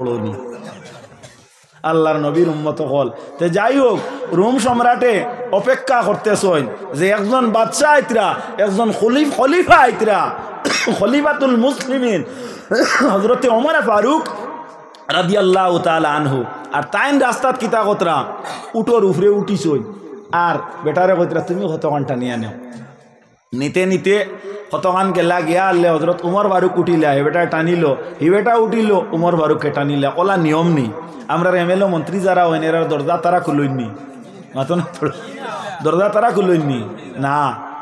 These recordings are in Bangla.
পড়নি আল্লাহর নবীর উম্মত হল। তো যাই হোক, রোম সম্রাটে অপেক্ষা করতেছেন যে একজন বাদশাহ আইতরা, একজন খলিফা আইতরা, খলিফাতুল মুসলিমিন হযরতে ওমর ফারুক রাদিয়াল্লাহু তাআলা আনহু। আর তাইন রাস্তাত কিতা কতরা উটোর উপরে উঠিছই, আর বেটারে কইতরা তুমি কতখানটা নিয়ে নেও। নিতে নিতে কতখান গেলা গিয়া আল্লে হজরত উমর ফারুক উঠিলা, হে বেটা টানিল, হি বেটা উঠিল, উমর ফারুককে টানিলা। ওলা নিয়ম নেই, আমরা এমএলএ মন্ত্রী যারা হইন এরা দরজা তারা খুলইনি, মাতো না দরজা তারা খুলইনি না,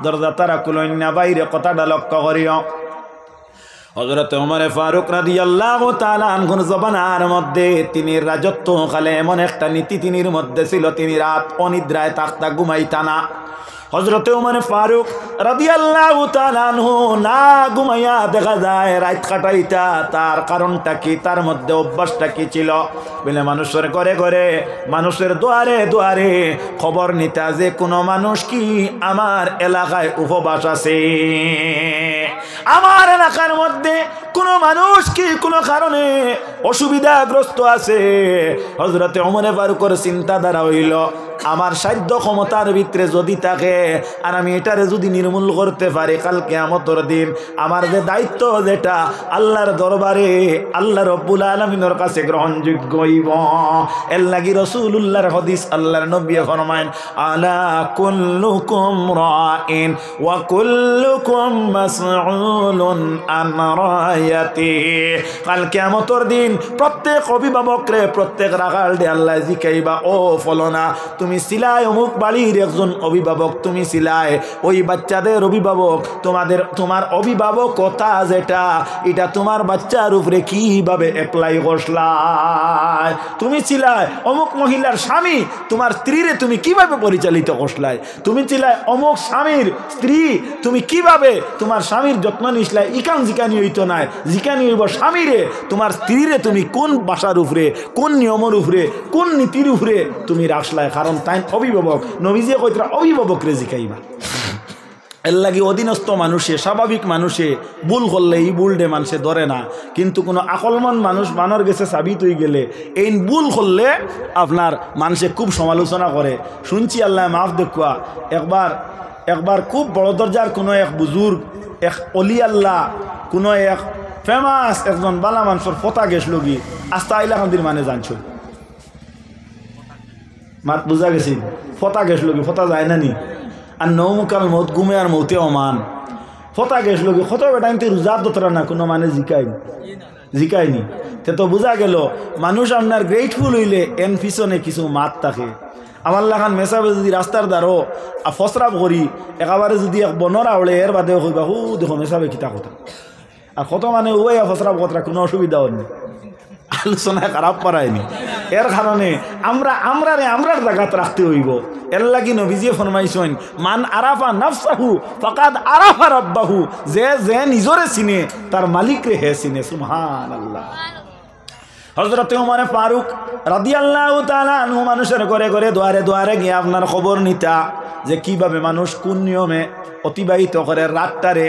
দরজা তারা খুলইন না, বাইরে কথাটা লক্ষ্য করিও। হযরত ওমর ফারুক রাদিয়াল্লাহু তাআলা আনহুর জবানার মধ্যে তিনি রাজত্ব কালে এমন একটা নীতি তিনির মধ্যে ছিল, তিনি রাত অনিদ্রায় তাকতা ঘুমাইতা না। হযরত ওমর ফারুক রাদিয়াল্লাহু তাআলা আনহু না ঘুমাইয়া দেখা যায় রাত কাটাইতা। তার কারণটা কি, তার মধ্যে অভ্যাসটা কি ছিল বলে মানুষের ঘরে ঘরে, মানুষের দুয়ারে দুয়ারে খবর নিতা যে কোনো মানুষ কি আমার এলাকায় উপবাস আছে, আমার এলাকার মধ্যে কোনো মানুষ কি কোনো কারণে অসুবিধাগ্রস্ত আছে। হযরতে ওমর ফারুকের চিন্তাধারা হইল আমার সাধ্য ক্ষমতার ভিতরে যদি থাকে আর আমি এটারে যদি নির্মূল করতে পারি, কাল কিয়ামতের দিন আমার যে দায়িত্ব যেটা আল্লাহর দরবারে আল্লাহ রব্বুল আলামিনের কাছে গ্রহণযোগ্য হইব। এর লাগি রাসূলুল্লাহর হাদিস আল্লাহর নবী ফরমায়েন আলা কুল্লুকুম রাইন ওয়া কুল্লুকুম মাসউলুন আন রায়াতিহি। কাল কিয়ামতের দিন প্রত্যেক অভিভাবকরে, প্রত্যেক রাখালরে আল্লাহ জিকাইবা, ও ফলনা তুমি ছিলাই অমুক বাড়ির একজন অভিভাবক, তুমি ছিলাই ওই বাচ্চাদের অভিভাবক, তোমার অভিভাবকতা যেটা এটা তোমার বাচ্চার উপরে কিভাবে অ্যাপ্লাই করছলাই, তুমি ছিলাই অমুক মহিলার স্বামী, তোমার স্ত্রীরে তুমি কিভাবে পরিচালিত করছলাই, তুমি ছিলাই অমুক স্বামীর স্ত্রী, তুমি কিভাবে তোমার স্বামীর যত্ন নিছলাই, ইকান জিকানি হইতো নাই, জিকানি হইব স্বামীরে, তোমার স্ত্রীরে তুমি কোন ভাষার উপরে, কোন নিয়মের উপরে, কোন নীতির উপরে তুমি রাখছলাই। কারণ তাই অভিভাবক, নবীজিয়ে কইতরা অভিভাবকরে জিকাইবা। এর লাগি অধীনস্থ মানুষে, স্বাভাবিক মানুষে ভুল করলে এই ভুলডে মানুষে ধরে না, কিন্তু কোনো আকলমান মানুষ মানর গেছে সাবিত হয়ে গেলে এই ভুল করলে আপনার মানুষে খুব সমালোচনা করে। শুনছি আল্লাহ মাফ দেখুয়া, একবার খুব বড় দরজার কোনো এক বুজুর্গ, এক অলি আল্লাহ, কোনো এক ফেমাস একজন বালা মানুষের ফতা গেছ লগি আস্তা আইলাকান্দির মানে জানছো মাত বুঝা গেছি, ফতা গেছ লগি, ফতা যায় না নি, আর নৌমুকাল মত গুমে আর মৌতে অমান ফতা গেছ লগি কত বেটাইতে রোজার দতরা না কোনো মানে জিকায়নি। তে তো বোঝা গেল মানুষ আপনার গ্রেটফুল হইলে এন পিছনে কিছু মাত থাকে। আমার লাখান মেসাবে যদি রাস্তার দ্বারো ফসরাব করি একেবারে যদি এক বনরা ওড়ে এর বাদেও কইবা হু দেখো মেসাবে কিতা কথা, আর কত মানে ওই ফসরাব কথা কোনো অসুবিধা হয়নি, আলোচনায় খারাপ পারায়নি। এর কারণে আমরার জায়গাত রাখতে হইব। এর লাগি নবীজি ফরমাইছেন মান আরাফা নাফসাহু ফাকাদ আরাফা রাব্বাহু, যে নিজরে চিনে তার মালিকরে হে চিনে। সুবহানাল্লাহ। হযরত ওমর ফারুক রাদিয়াল্লাহু তাআলা আনহু মানুষের ঘরে ঘরে দুয়ারে দুয়ারে গিয়ে আপনার খবর নিতা যে কিভাবে মানুষ কোন নিয়মে অতিবাহিত করে রাতটারে।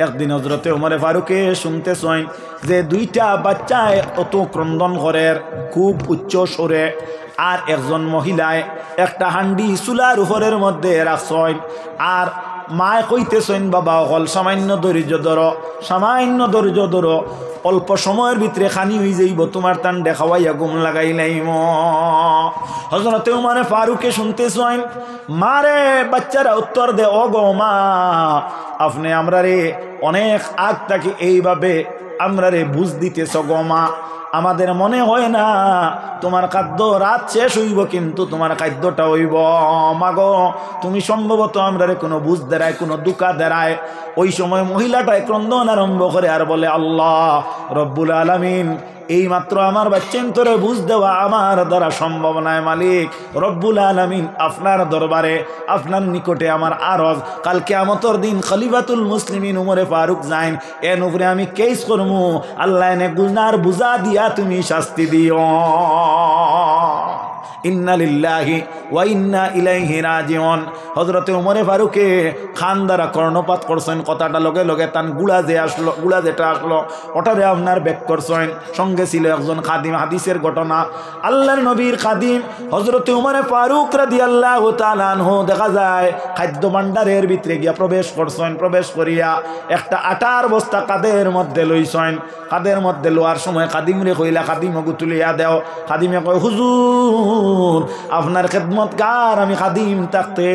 একদিন হযরত ওমর ফারুকে শুনতেছেন যে দুইটা বাচ্চায় অত ক্রন্দন করে খুব উচ্চ স্বরে, আর একজন মহিলায় একটা হান্ডি চুলার উপরের মধ্যে রাখছেন, আর মায় কইতেছেন বাবা অকল সামান্য ধৈর্য ধরো, অল্প সময়ের ভিতরে খানি হয়ে যাইব, তোমার তান দেখাওয়াইয়া ঘুম লাগাইলাইম। হযরত ওমর ফারুকে শুনতেছেন মারে বাচ্চারা উত্তর দে, ও গো মা আপনি আমরা রে অনেক আগ থেকে এইভাবে আমরা রে বুঝ দিতেছ গো মা, আমাদের মনে হয় না তোমার খাদ্য রাত শেষ হইব কিন্তু তোমার খাদ্যটা হইব। মাগো তুমি সম্ভবত আমরা রে কোনো বুঝ দেরায়, কোনো দুকা দেরায়। ওই সময় মহিলাটায় ক্রন্দন আরম্ভ করে আর বলে আল্লাহ রব্বুল আলামিন এই মাত্র আমার বাচ্চান্তরে বুঝ দেওয়া আমার দ্বারা সম্ভব নয়, মালিক রব্বুল আলামিন আপনার দরবারে আপনার নিকটে আমার আরজ, কাল কিয়ামতের দিন খলিফাতুল মুসলিমিন উমরে ফারুক যাইন, এর উপরে আমি কেস করমু, আল্লাহ এনে গুনার বুঝা দিয়া তুমি শাস্তি দিও। ইন্না লিল্লাহি ওয়া ইন্না ইলাইহি রাজিউন। হযরতে ওমরে ফারুকে খান দ্বারা কর্ণপাত করছেন, কথাটা লগে লগে তান গুলা যেটা আসলো ওটারে আপনার ব্যাক করছেন। সঙ্গে ছিল একজন খাদিম, হাদিসের ঘটনা, আল্লাহর নবীর খাদিম হযরতে ওমরে ফারুক রাদিয়াল্লাহু তাআলা আনহু দেখা যায় খাদ্য ভাণ্ডারের ভিতরে গিয়া প্রবেশ করছেন। প্রবেশ করিয়া একটা আটার বস্তা কাদের মধ্যে লইছেন। কাদের মধ্যে লোয়ার সময় খাদিমরে কইলা, খাদিমকে তুলিয়া দেও। খাদিমে কয়, হুজুর আপনার খেদমতগার আমি খাদিম থাকতে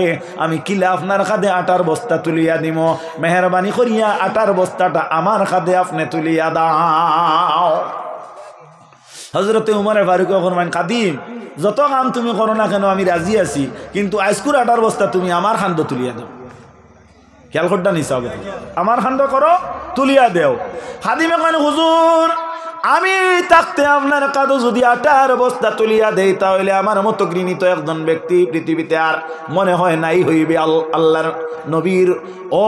আমি কিলা আপনার খাদে আটার বস্তা তুলিয়া দিব, মেহরবানি করিয়া আটার বস্তাটা আমার খাদে আপনি তুলিয়া দাও। হযরতে উমরে ফারুক ফরমান, খাদিম যত কাম তুমি করো না কেন আমি রাজি আছি, কিন্তু আইসকুর আটার বস্তা তুমি আমার খান্ড তুলিয়া দাও। খেয়াল করটা নিছা হবে, আমার খান্ড করো তুলিয়া দেও। খাদিমে কেন, হুজুর আমি থাকতে আপনার কাদো যদি আটার বস্তা তুলিয়া দেই তাহলে আমার মতো ঘৃণিত একজন ব্যক্তি পৃথিবীতে আর মনে হয় নাই হইবে। আল্লাহর নবীর ও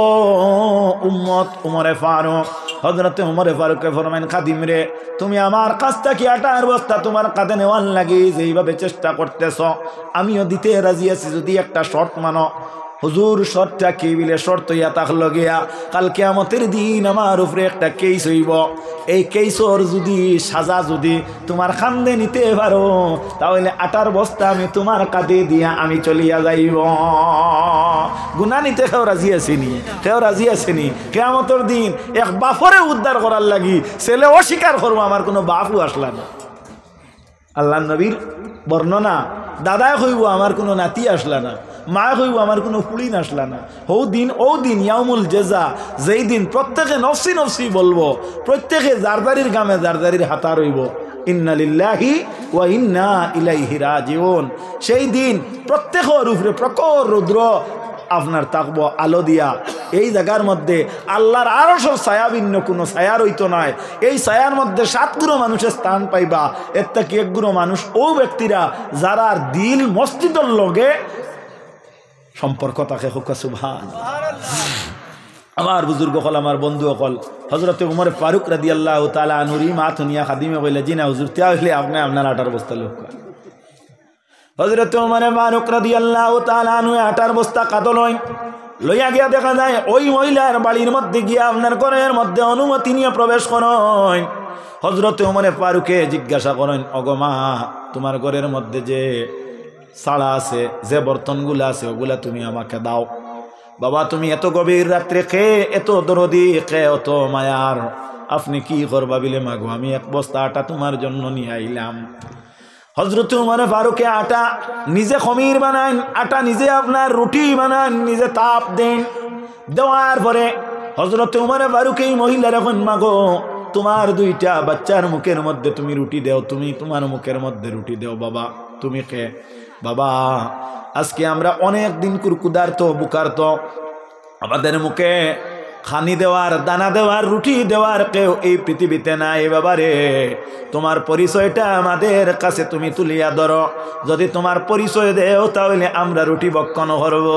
উম্মত উমরে ফারুক। হযরতে উমরে ফারুককে ফরমাইন, খাদিম রে তুমি আমার কাছ থেকে আটার বস্তা তোমার কাঁধে নেওয়ার লাগি যেইভাবে চেষ্টা করতেছ আমিও দিতে রাজি আছি, যদি একটা শর্ত মানো। হুজুর শর্তটা কি বিলে? শর্ত ইয়া থাকলো গিয়া কাল কিয়ামতের দিন আমার উপরে একটা কেস হইব, এই কেসর যদি সাজা যদি তোমার খান্দে নিতে পারো তাহলে আটার বস্তা আমি তোমার কাঁধে দিয়া আমি চলিয়া যাইব। গুনাহ নিতে কেউ রাজি আসেনি, কেউ রাজি আসেনি। কিয়ামতের দিন এক বাপরে উদ্ধার করার লাগি ছেলে অস্বীকার করবো, আমার কোনো বাপও আসলা না। আল্লাহ নবীর বর্ণনা, দাদায় হইব আমার কোনো নাতি আসলা না, মা হইব আমার কোনো ফুলিন আসলা না। ও দিন ইয়াউমুল জেজা, যেই দিন প্রত্যেকে নফসি নফসি বলবো, প্রত্যেকে জারদারির গামে জারদারির হাতা রইব। ইন্না লিল্লাহি ওয়া ইন্না ইলাইহি রাজিউন। সেই দিন প্রত্যেকের উপরে প্রখর রৌদ্র আপনার তাকবো আলো দিয়া। এই জায়গার মধ্যে আল্লাহর আরশের ছায়া ভিন্ন কোনো ছায়া রইতো নয়। এই ছায়ার মধ্যে 7 গুণো মানুষের স্থান পাইবা। এর থেকে 1 গুণো মানুষ ও ব্যক্তিরা যারা দিল মসজিদের লগে সম্পর্ক থাকে। হোক সুবহানাল্লাহ। আমার বুজুর্গ হল, আমার বন্ধু হল, হযরতে উমর ফারুক রাদিয়াল্লাহু তাআলা আনহুর মাথ নিয়া খাদিমে কইলে, জি না হুজুর তিয়া হইলে আপনি আপনার আটার বস্তা লোক। হযরতে উমর ফারুক রাদিয়াল্লাহু তাআলা আনহু আটার বস্তা কাঁধে লইয়া গিয়া দেখা যায় ওই মহিলার বাড়ির মধ্যে গিয়া আপনার ঘরের মধ্যে অনুমতি নিয়ে প্রবেশ করেন। হযরতে উমর ফারুকে জিজ্ঞাসা করেন, অগমা তোমার ঘরের মধ্যে যে সাড়া আছে, যে বর্তনগুলো আছে ওগুলা তুমি আমাকে দাও। বাবা তুমি এত গভীর রাত্রে খেয়ে এত দরদি খেয়ে অত মায়ার, আপনি কি করবা বিলে মাগো, আমি 1 বস্তা আটা তোমার জন্য নিয়ে আইলাম। হযরত উমর ফারুকে আটা নিজে খমির বানান, আটা নিজে আপনার রুটি বানান, নিজে তাপ দেন। দেওয়ার পরে হযরত উমর ফারুক এই মহিলার এখন, মাগো তোমার 2টা বাচ্চার মুখের মধ্যে তুমি রুটি দেও, তুমি তোমার মুখের মধ্যে রুটি দেও বাবা, তুমি কে? বাবা আজকে আমরা অনেক দিন কুরকুদার তো বুকার তো, আমাদের মুখে খানি দেওয়ার, দানা দেওয়ার, রুটি দেওয়ার কেউ এই পৃথিবীতে নাই। বাবারে তোমার পরিচয়টা আমাদের কাছে তুমি তুলিয়া ধরো, যদি তোমার পরিচয় দেও তাহলে আমরা রুটি বক্ষণ করব।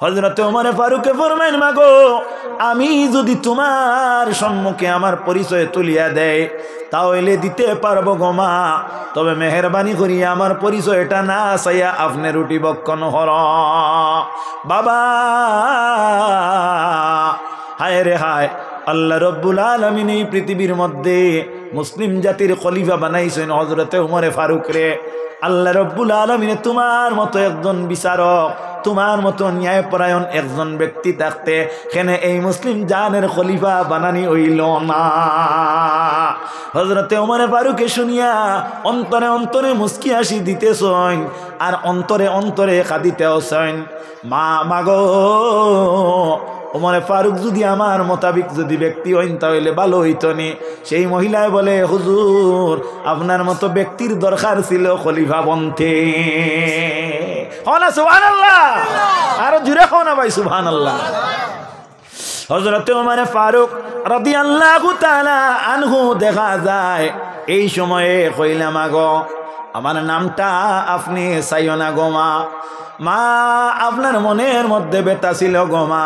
হযরত ওমর ফারুকে ফরমাইন, মাগো আমি যদি তোমার সম্মুখে আমার পরিচয় তুলিয়া দেয় তাহলে দিতে পারবো গো মা, তবে মেহরবানি করিয়া আমার পরিচয়টা না চাইয়া আপনি রুটি বক্ষণ কর। বাবা হায় রে হায়, আল্লাহ রব্বুল আলামিন এই পৃথিবীর মধ্যে মুসলিম জাতির খলিফা বানাইছেন হযরতে ওমর ফারুক রে। আল্লাহ রব্বুল আলামিন তোমার মতো একজন বিচারক, তোমার মতো ন্যায়পরায়ণ একজন ব্যক্তি থাকতে কেন এই মুসলিম জানের খলিফা বানানি হইল না? হযরতে ওমর ফারুকে শুনিয়া অন্তরে অন্তরে মুস্কি হাসি দিতেছেন আর অন্তরে অন্তরে কাঁদিতেছেন। মাগো ওমর ফারুক যদি আমার মোতাবিক যদি ব্যক্তি হইন তাহলে ভালো হইতো নি। সেই মহিলায় বলে, হুজুর আপনার মতো ব্যক্তির দরকার ছিল খলিফা বনতে। সুবহানাল্লাহ, আরো জুড়ে হও না ভাই সুবহানাল্লাহ। হযরতে ওমর ফারুক রাদিয়াল্লাহু তাআলা আনহু দেখা যায় এই সময়ে কইলা, মাগো আমার নামটা আপনি চাইও না গো মা, মা আপনার মনের মধ্যে ব্যথা ছিল গো মা,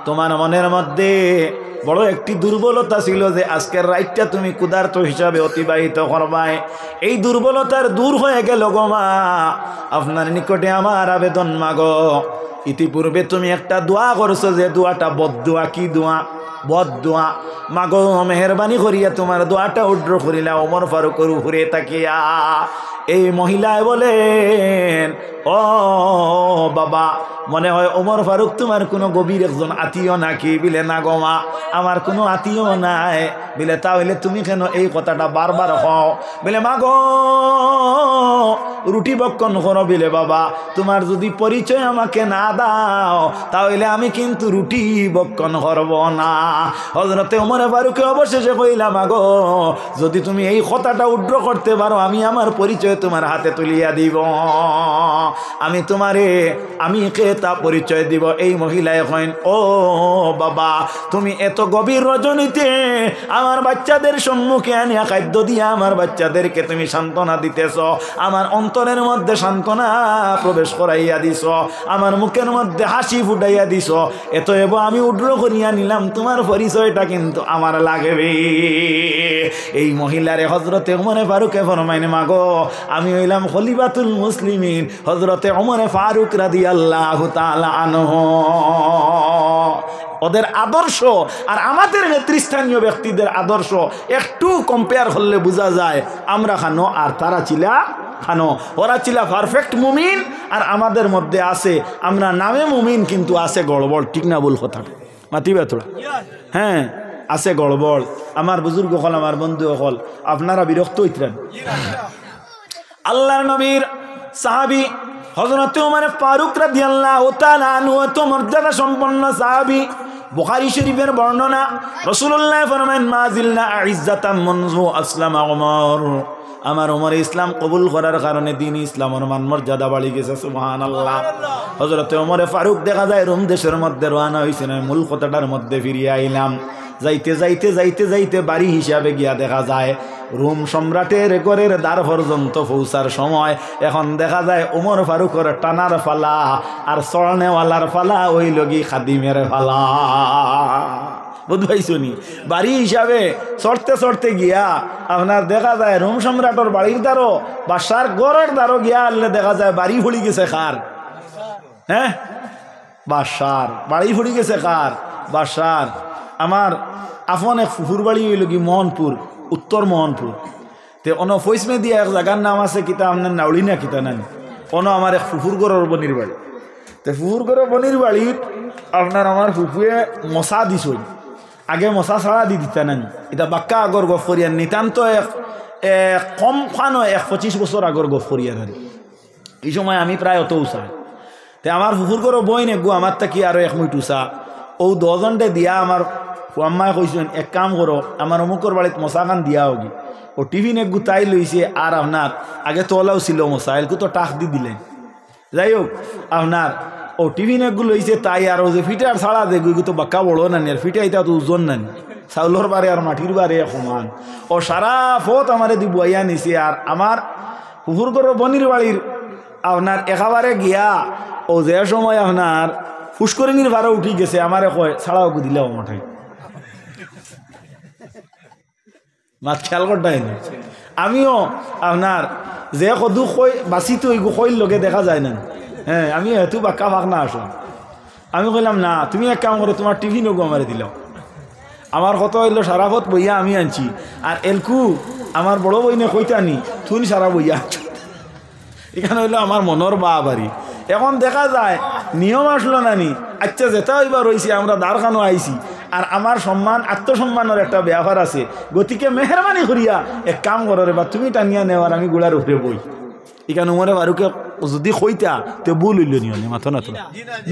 তোমার মনের মধ্যে বড় একটি দুর্বলতা ছিল যে আজকের রাতটা তুমি ক্ষুধার্ত হিসাবে অতিবাহিত করবাই। এই দুর্বলতার দূর হয়ে গেল গো মা। আপনার নিকটে আমার আবেদন মাগো, ইতিপূর্বে তুমি একটা দোয়া করছো যে দোয়াটা বদদোয়া। কি দোয়া? বদদোয়া। মাগো মেহরবানি করিয়া তোমার দোয়াটা উড্র করিলা ওমর ফারুকের উপরে তাকিয়া। এই মহিলায় বলেন, ও বাবা, মনে হয় ওমর ফারুক তোমার কোনো গভীর একজন আত্মীয় নাকি? বিলে না গো মা, আমার কোনো আত্মীয় নাই। বিলে তাহলে তুমি কেন এই কথাটা বারবার হও? বিলে মা গো রুটি বক্ষণ করো। বিলে বাবা, তোমার যদি পরিচয় আমাকে না দাও তাহলে আমি কিন্তু রুটি বক্ষণ করব না। হযরতে ওমর ফারুক অবশেষে কইলা, মা গো যদি তুমি এই কথাটা উড্র করতে পারো আমি আমার পরিচয় তোমার হাতে তুলিয়া দিব, আমি তোমারে আমি কে তা পরিচয় দিব। এই মহিলা এখন, ও বাবা, তুমি এত গভীর রজনীতে আমার বাচ্চাদের সম্মুখে আনিয়া খাদ্য দিয়া আমার বাচ্চাদেরকে তুমি সান্ত্বনা দিতেছ, আমার অন্তরের মধ্যে সান্ত্বনা প্রবেশ করাইয়া দিছ, আমার মুখের মধ্যে হাসি ফুটাইয়া দিছ। এত এব আমি উড্র করিয়া নিলাম, তোমার পরিচয়টা কিন্তু আমার লাগবে। এই মহিলারে হযরতে ওমর ফারুকে ফরমাইন, মাগো আমি হইলাম খলিফাতুল মুসলিমিন হযরতে ওমর ফারুক রাদিয়াল্লাহু তাআলা আনহু। ওদের আদর্শ আর আমাদের নেতৃস্থানীয় ব্যক্তিদের আদর্শ একটু কম্পেয়ার করলে বোঝা যায় আমরা খানো আর তারা ছিলা খানো। ওরা ছিলা পারফেক্ট মুমিন আর আমাদের মধ্যে আছে আমরা নামে মুমিন কিন্তু আছে গড়বড়। ঠিক না ভুল কথাটা? মাতিবা তোরা? হ্যাঁ, আছে গড়বড়। আমার বুজুর্গ হল, আমার বন্ধু হল, আপনারা বিরক্ত হইতেন। আল্লাহর নবীর সাহাবী হযরত ওমর ফারুক রাদিয়াল্লাহু তাআলা আনহু তো মর্যাদা সম্পন্ন সাহাবী। বুখারী শরীফের বর্ণনা, রাসূলুল্লাহ ফরমায়েন, মাজিলনা ইজ্জাতাম মুনযু আসলামা ওমর। আমার ওমর ইসলাম কবুল করার কারণে দিন ইসলামের মান মর্যাদা বাড়ি গেছে। সুবহানাল্লাহ। হযরত ওমর ফারুক দেখা যায় রোম দেশের মধ্যে রওনা হইছেন। মূল কথাটার মধ্যে ফিরিয়ে আইলাম। যাইতে যাইতে যাইতে যাইতে বাড়ি হিসাবে গিয়া দেখা যায় রোম সম্রাটের ঘরের দ্বার পর্যন্ত পৌঁছার সময় এখন দেখা যায় ওমর ফারুকের টানার ফালা আর চড়নেওয়ালার ফালা ওই লগি খাদিমের ফালা। বুঝবাইছো নি? বাড়ি হিসাবে চড়তে চড়তে গিয়া আপনার দেখা যায় রোম সম্রাটের বাড়ির দ্বারও বাসার ঘরের দ্বারও গিয়া আনলে দেখা যায় বাড়ি ফুড়ি গেছে কার? হ্যাঁ, বাসার বাড়ি ফুড়ি গেছে কার? বাসার। আমার আপন এক ফুফুর বাড়ি হইল কি মোহনপুর, উত্তর মোহনপুর। তে অন ফৈসমে দিয়া এক জায়গার নাম আছে কিতা আপনার নাউলি না কিতা নানি, অন আমার এক ফুফুর গড়ের বনির বাড়ি। তে ফুফুর গড়ের বনির বাড়ির আপনার আমার ফুফুয়ে মশা দিছই। আগে মশা ছাড়া দি দিতা নানি, এটা বাক্কা আগর গফ করিয়ান নিতান্ত কম খানো 25 বছর আগর গফ করিয়ান। এই সময় আমি প্রায় অত উষা। তে আমার ফুফুর গড়ের বই নেগু আমার তাকি আরো 1 মিনিট উষা। ও 10 জনটে দিয়া আমার আম্মায় কইছেন, এক কাম করো আমার অমুকর বাড়িত মশা খান দিয়া হোগি। ও টিভি নেক গুতাই লইছে আর আপনার আগে তোলাও ছিল মশা, এলকু তো টাক দি দিলেন। যাই হোক আপনার ও টিভি নেকগু লইছে তাই আর ও যে ফিটার ছাড়া দেখবি তো বাক্কা বড় নানি আর ফিটা এটা তো ওজন নানি, চাউলর বারে আর মাটির বারে সমান। ও সারা ফত আমারে দি বইয়া নিছে। আর আমার পুকুর করে বনির বাড়ির আপনার একেবারে গিয়া ও যে সময় আপনার ফুসকরিনীর ভাড়া উঠি গেছে আমারে কয় ছাড়াও দিলে ও মাঠাই মাছ খেয়াল করতাই না। আমিও আপনার যে কদু কই বাঁচিত ওইগু কইল লগে দেখা যায় না। হ্যাঁ, আমি এত বাক্কা ভাগ না আসো। আমি কইলাম না তুমি এক কাম করো, তোমার টিভি নগু আমারে দিলাও। আমার কত হইলো সারা পথ বইয়া আমি আনছি আর এলকু আমার বড় বইনে কইতানি তুমি সারা বইয়া আনছো। এখানে হইলো আমার মনের বা বাড়ি। এখন দেখা যায় নিয়ম আসলো নানি, আচ্ছা যেটা হইবার রয়েছে আমরা দ্বারখানো আইছি আর আমার সম্মান আত্মসম্মানের একটা ব্যাপার আছে, গতিকে মেহরবানি করিয়া এক কাম করো রে বা তুমি টানিয়া নেওয়ার আমি গোড়ার উপরে বই। এখানে উমরে ফারুকে যদি কইতা তো ভুল হইল নিয়নে মাথা না তো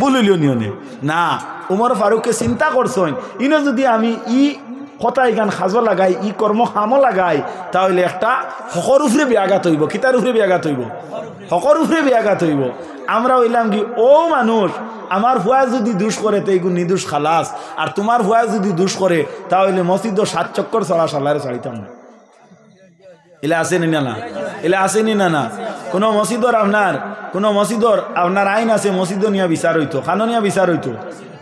ভুল হইল নিয়নে না। উমর ফারুককে চিন্তা করছেন ইনো যদি আমি কথা এখান সাজো লাগাই কর্ম খামো লাগাই তাহলে একটা হকর উপরে ব্যাঘাত হইব। কিতার উপরে ব্যাঘাত হইব? হকর উপরে ব্যাঘাত হইব। আমরা হইলাম কি ও মানুষ আমার ভুয়া যদি দুষ করে তো এইগুলো নিদোষ খালাস, আর তোমার ভুয়া যদি দুষ করে তাহলে মসজিদ 7 চক্কর চলা সালারে চাইতাম না। এলা আসেনি না না? এলা আসেনি না না? কোনো মসজিদর আপনার কোনো মসজিদর আপনার আইন আছে মসজিদও নিয়া বিচার হইতো, খাননিয়া বিচার হইতো,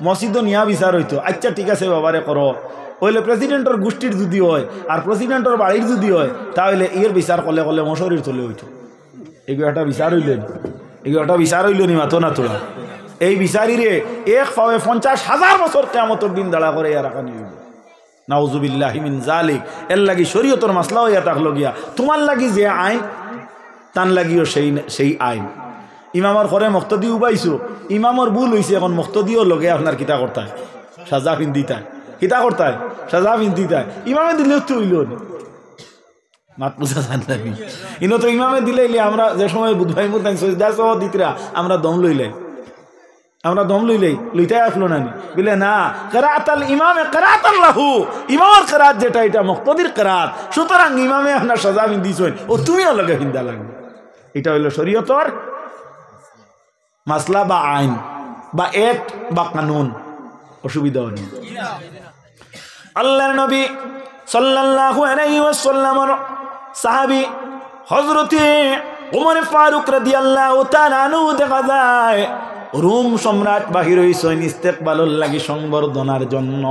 মসজিদও নিয়া বিচার হইতো। আচ্ছা ঠিক আছে বাবারে করো, হইলে প্রেসিডেন্টর গোষ্ঠীর যদি হয় আর প্রেসিডেন্টর বাড়ির যদি হয় তাহলে এর বিচার করলে করলে মশরির চলে হইতো। এগুলো একটা বিচার হইলেন, এগুলো একটা বিচার হইল নি মাতো না তোরা। এই বিচারিরে এক পাওয়ে 50,000 বছর কিয়ামতের দিন দাঁড়া করে ইয়া রাখা নিয়ে নাউজুবিল্লাহি মিন জালিক। এর লাগি শরীয়তের মাসলা হইয়া থাকলো গিয়া তোমার লাগি যে আইন তান লাগিও সেই আইন। ইমামর ঘরে মুক্তদি উবাইছো, ইমামর ভুল হয়েছে, এখন মুক্তদিও লগে আপনার কিতা করতায় সাজা পিন্দিতায়, কিতা করতায় সাজা পিন্দিতায়। ইমামে দিলেও তো হইল মাত বুঝা জানি ইনো তো ইমামে দিলে আমরা যে সময় বুধভাই মুদাই সজদা সহ দিতরা আমরা দম লইলাই, আমরা দম লইলাই লইতাই আসলো না বলে না কেরাতাল ইমামে কেরাতাল লাহু, ইমামের কেরাত যেটা এটা মুক্তদির কেরাত, সুতরাং ইমামে আপনার সাজা পিন্দিছেন ও তুমিও লগে পিন্দা লাগবে। এটা হইল শরীয়তর মাসলা বা আইন বা অ্যাক্ট বা কানুন, অসুবিধা নেই। আল্লাহর নবী সাল্লাল্লাহু আলাইহি ওয়াসাল্লামের সাহাবী হযরতে ওমর ফারুক রাদিয়াল্লাহু তাআলা আনহু দেখা যায় রোম সম্রাট বাহির হইছেন ইস্তেকবালর লাগি সংবর্ধনার জন্য।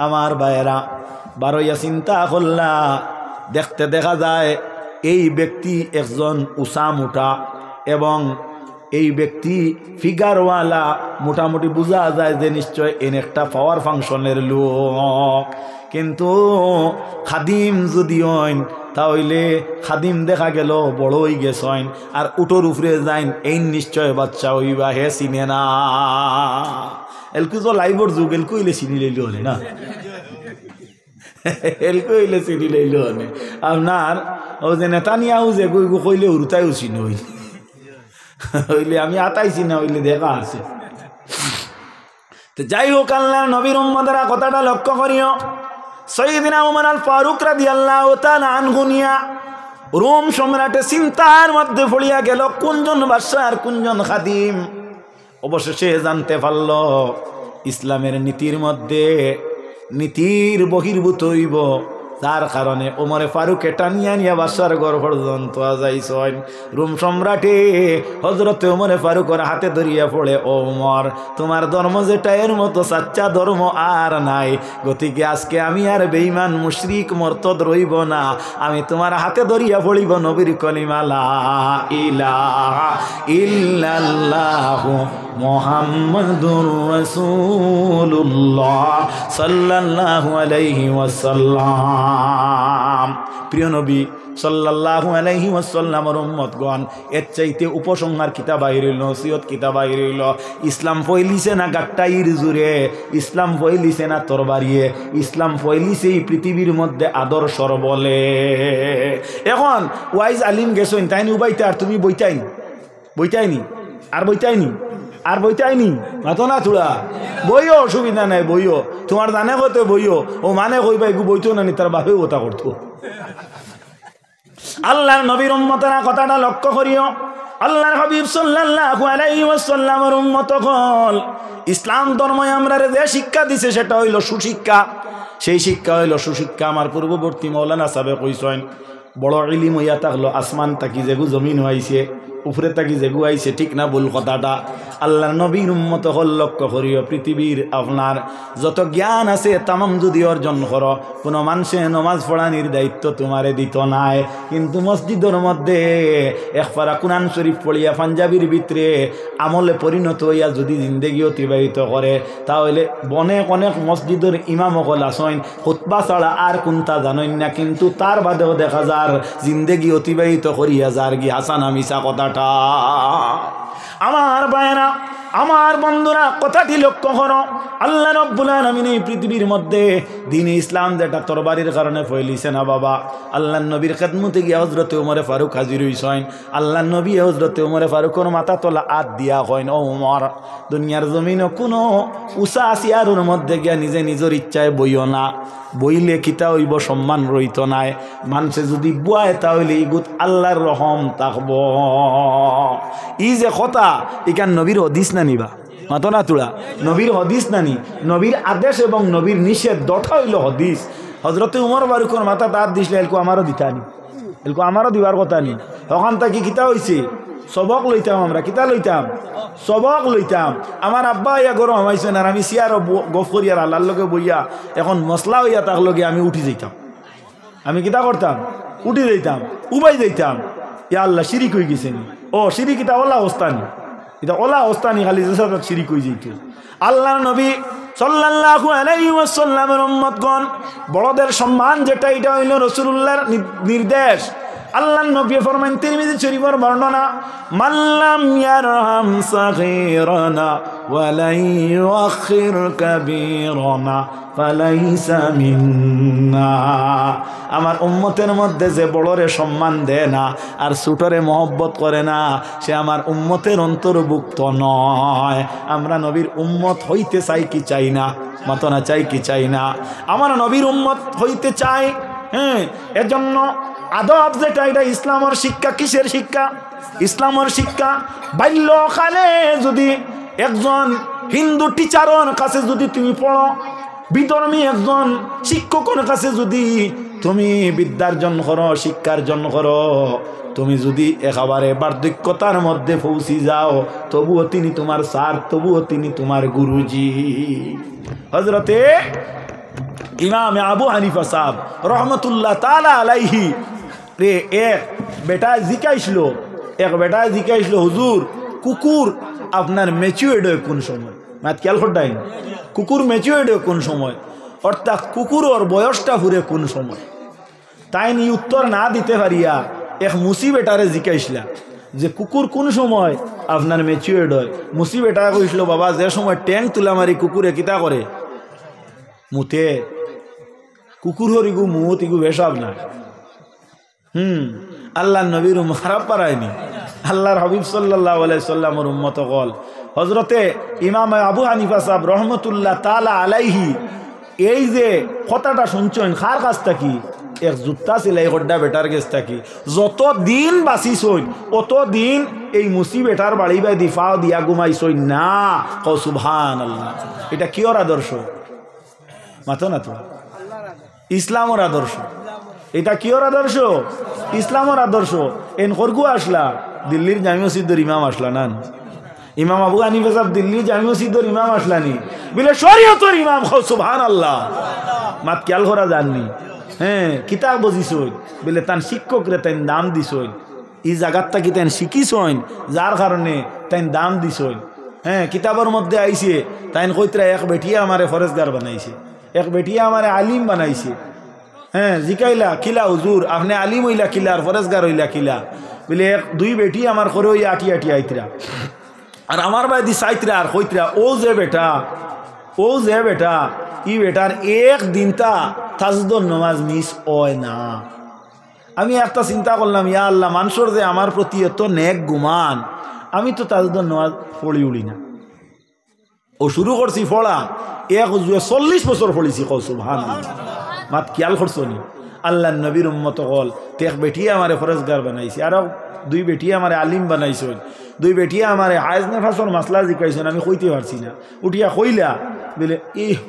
আমার ভাইয়েরা বারইয়া চিন্তা করলা, দেখতে দেখা যায় এই ব্যক্তি একজন উঁচা মোটা এবং এই ব্যক্তি ফিগারওয়ালা, মোটামুটি বোঝা যায় যে নিশ্চয় এন একটা পাওয়ার ফাংশনের লোক। কিন্তু খাদিম যদি হইন তাহলে খাদিম দেখা গেল বড় হয়ে গেছেন, আর উটোর উপরে যাইন এই নিশ্চয় বাচ্চা হইবা, হে চিনে না। এলকু তো লাইভর যুগ, এলকু হইলে চিনি লইল হলে না, এলকু হইলে চিনি লইল হলে। আপনার ও যে নেতানিয়াহু যে গইগু কইলে উরুতাইও চিনি হইলে আমি আতাইছি না হইলে দেখা আছে। তো যাই হোক, আল্লাহর নবীর উম্মতেরা কথাটা লক্ষ্য করিও। সাইয়্যিদিনা উমর আল ফারুক রাদিয়াল্লাহু তাআলা আনহু নিয়া রোম সম্রাটে চিন্তার মধ্যে পড়িয়া গেল কোনজন বাদশা আর কোনজন খাদিম। অবশেষে জানতে পারল ইসলামের নীতির মধ্যে নীতির বহির্ভূত হইব, তার কারণে ওমরে ফারুক এটা নিয়া বাদশার ঘর পর্যন্ত যাইছেন। রোম সম্রাটে হযরতে ওমরে ফারুকের হাতে ধরিয়া পড়ে, ও ওমর, তোমার ধর্ম যেটা এর মতো সাচ্চা ধর্ম আর নাই, গতিকে আজকে আমি আর বেঈমান মুশরিক মুরতাদ রইব না, আমি তোমার হাতে ধরিয়া পড়িব নবীর কলিমা লা ইলাহা ইল্লাল্লাহু মুহাম্মাদুর রাসূলুল্লাহ সাল্লাল্লাহু আলাইহি ওয়াসাল্লাম। প্রিয় নবী সাল্লাল্লাহু আলাইহি ওয়াসাল্লামের উম্মতগণ, এর চাইতে উপসংহার কিতাব বাহির হইল, নসিহত কিতাব বাহির হইল। ইসলাম ফয়লিছে না গাট্টাইর জুড়ে, ইসলাম ফয়লিছে না তরবারিয়ে, ইসলাম ফয়লিছে এই পৃথিবীর মধ্যে আদর্শর বলে। এখন ওয়াইজ আলিম গেছেন তাই নি উবাইতে, আর তুমি বইতাইনি বইতাইনি আর বইতাইনি আর বইতাইনি মাতো না তোরা বইও, অসুবিধা নাই বইও, তোমার জানে কত বইও, ও মানে কইবা এগু বইতো না নি, তার বাপেও ওটা করতো। আল্লাহর নবীর উম্মতেরা কথাটা লক্ষ্য করিও। আল্লাহর হাবিব সাল্লাল্লাহু আলাইহি ওয়াসাল্লামের উম্মতগণ, ইসলাম ধর্মে আমরা যে শিক্ষা দিছে সেটা হইল সুশিক্ষা। সেই শিক্ষা হইল সুশিক্ষা। আমার পূর্ববর্তী মৌলানা সাহেব কইছেন, বড় ইলিম হইয়া থাকলো আসমান তাকি যেগু জমিন হইছে, উপরে তাকি যেগু আইছে, ঠিক না ভুল কথাটা? আল্লাহর নবীর উম্মত হল লক্ষ্য করিও, পৃথিবীর আপনার যত জ্ঞান আছে তামাম যদি অর্জন করো, কোনো মানুষে নমাজ পড়ানির দায়িত্ব তোমারে দিত নাই, কিন্তু মসজিদের মধ্যে একপারা কুরআন শরীফ পড়িয়া পাঞ্জাবির ভিতরে আমলে পরিণত হইয়া যদি জিন্দেগি অতিবাহিত করে, তাহলে অনেক অনেক মসজিদের ইমাম হল আসেন খুতবা ছাড়া আর কোনটা জানেন না, কিন্তু তার বাদেও দেখা যার জিন্দেগি অতিবাহিত করিয়া যার গি হাসানা মিশা কথাটা। আমার ভাইরা, আমার বন্ধুরা, কথাটি লক্ষ্য করো। আল্লাহ রাব্বুল আলামিন এই পৃথিবীর মধ্যে দ্বীন ইসলাম যেটা তরবারির কারণে ফয়লিছে না বাবা, আল্লাহর নবীর খেদমতে গিয়ে হযরতে ওমরে ফারুক হাজির হইছেন। আল্লাহর নবী হযরতে ওমরে ফারুকের মাথা তলা হাত দিয়া কইন, ও ওমর, দুনিয়ার জমিনে কোনো উষা আসিয়ারুর মধ্যে গিয়া নিজে নিজের ইচ্ছায় বইও না, বইলে কিতা হইব সম্মান রইত নাই, মানুষে যদি বুয়ায় তাহলে ইগুত আল্লাহর রহম থাকব। ই যে কথা ইকান নবীর হদিস না নিবা মাতো না তোরা, নবীর হদিস নানি, নবীর আদেশ এবং নবীর নিষেধ দটা হইল হদিস। হযরতে উমর ফারুকের মাথা তার দিসলে এলকু আমারও দিতানি, এরকম আমারও দিবার কথা নেই। ওখান থেকে কিতা হয়েছে, সবক লইতাম, আমরা কিতা লইতাম, সবক লইতাম। আমার আব্বা ইয়া গরম হামাইছেন আর আমি সিয়ার গফ করি আর আল্লাহর লগে বইয়া এখন মশলা হইয়া তার লগে আমি উঠি যাইতাম। আমি কিতা করতাম, উঠি যাইতাম, উবাই যাইতাম। ইয়া আল্লাহ শিরিক হয়ে গেছেন। ও শিরিক এটা ওলা অবস্থানি, এটা ওলা অবস্থানি, খালি যে শিরিক হয়ে যেত। আল্লাহর নবী সাল্লাল্লাহু আলাইহি ওয়াসাল্লামের উম্মতগণ, বড়দের সম্মান যেটা, এটা হইল রাসূলুল্লাহর নির্দেশ। আল্লাহর নবী ফরমান তিরমিজি শরীফের বর্ণনা, মাল্লাম ইয়ারহাম সাগীরানা ওয়া লা ইউখির কাবীরানা ফালাইসা মিন্না। আমার উম্মতের মধ্যে যে বড়রে সম্মান দেয় না আর ছোটরে মহব্বত করে না, সে আমার উম্মতের অন্তর্ভুক্ত নয়। আমরা নবীর উম্মত হইতে চাই কি চাই না? মাতনা চাই কি চাই না? আমার নবীর উম্মত হইতে চাই। হ্যাঁ, এজন্য আদব যেটা, এটা ইসলামের শিক্ষা। কিসের শিক্ষা? ইসলামের শিক্ষা। বাল্যকালে যদি একজন হিন্দু টিচারের কাছে যদি তুমি পড়ো, বিধর্মী একজন শিক্ষকের কাছে যদি তুমি বিদ্যার্জন করো, শিক্ষার্জন করো, তুমি যদি একেবারে বার্ধক্যতার মধ্যে পৌঁছি যাও, তবুও তিনি তোমার স্যার, তবুও তিনি তোমার গুরুজি। হযরতে ইমাম আবু হানিফা সাহেব রহমতুল্লাহ তাআলা আলাইহি রে এক বেটায় জিজ্ঞাসল, হুজুর কুকুর আপনার ম্যাচিউরড হয় কোন সময়? মাত খেয়াল করতেন, কুকুর ম্যাচিউরড হয় কোন সময়, অর্থাৎ কুকুরের বয়সটা ফুরে কোন সময়? তাই নি উত্তর না দিতে পারিয়া এক মুসি বেটারে জিজ্ঞাসলা যে কুকুর কোন সময় আপনার ম্যাচিউরড হয়? মুসি বেটা কইছিল, বাবা যে সময় ট্যাং তুলা মারি কুকুরে কিতা করে, মুতে। কুকুর হরিগু মুত ইগু বেসাব না। আল্লাহ নবীর খারাপ পারায়নি। আল্লাহর হাবিব সাল্লাল্লাহু আলাইহি সাল্লামের উম্মত কল হযরতে ইমাম আবু হানিফা সাহেব রহমতুল্লাহ তাআলা আলাইহি এই যে কথাটা শুনছেন কার কাছ থাকি? এক জুত্তা সিলাই গড্ডা বেটার কাছ থাকি। যত দিন বাঁচিছই অত দিন এই মুসি বেটার বাড়ি বাই দিফাও দিয়া ঘুমাইছই না। কও সুবহানাল্লাহ। এটা কিয়র আদর্শ? মাথো না তো, ইসলামের আদর্শ। এটা কিয়র আদর্শ? ইসলামের আদর্শ। এন খরগু আসলা দিল্লির জামি মসজিদের ইমাম আসলা না, ইমাম আবু হানিফা সাহেব দিল্লির জামি মসজিদের ইমাম আসলানি বলে শরীয়তের ইমাম। সুবহানাল্লাহ। মাত খেয়াল করা জাননি। হ্যাঁ, কিতাব বুঝিছই বলে তান শিক্ষক রে তাই দাম দিছই, এই জায়গাটা কি তাই শিখিছইন, যার কারণে তাই দাম দিছই। হ্যাঁ, কিতাবের মধ্যে আইছে তাই কইতরা এক বেটিয়া আমারে ফরেজগার বানাইছে, এক বেটিয়া আমারে আলিম বানাইছে। হ্যাঁ, জিকাইলা কিলা হুজুর আপনি আলিম হইলা কিলা আর ফরেজগার হইলা কিলা? বলে এক দুই বেটি আমার করে ওই আটি আটি আইতরা আর আমার বাদি চাইতরা আর কইতরা ও যে বেটা ই বেটার এক দিনটা তাজদুর নামাজ মিস হয় না। আমি একটা চিন্তা করলাম, ইয়া আল্লাহ, মানুষের যে আমার প্রতি এত নেক গুমান, আমি তো তাজদুর নামাজ পড়ি উড়ি না। ও শুরু করছি পড়া 40 বছর পড়িছি। কও সুবহানাল্লাহ। মাত খেয়াল করছো নি? আল্লাহ নবীর উম্মত কল এক বেটিয়ে আমারে ফরেজগার বানাইছে, আর দুই বেটিয়ে আমারে আলিম বানাইছে, দুই বেটিয়ে আমারে হায়জ নেফাসর মাসলা জিকাইছেন। আমি কইতে পারছি না, উঠিয়া কইলা বলে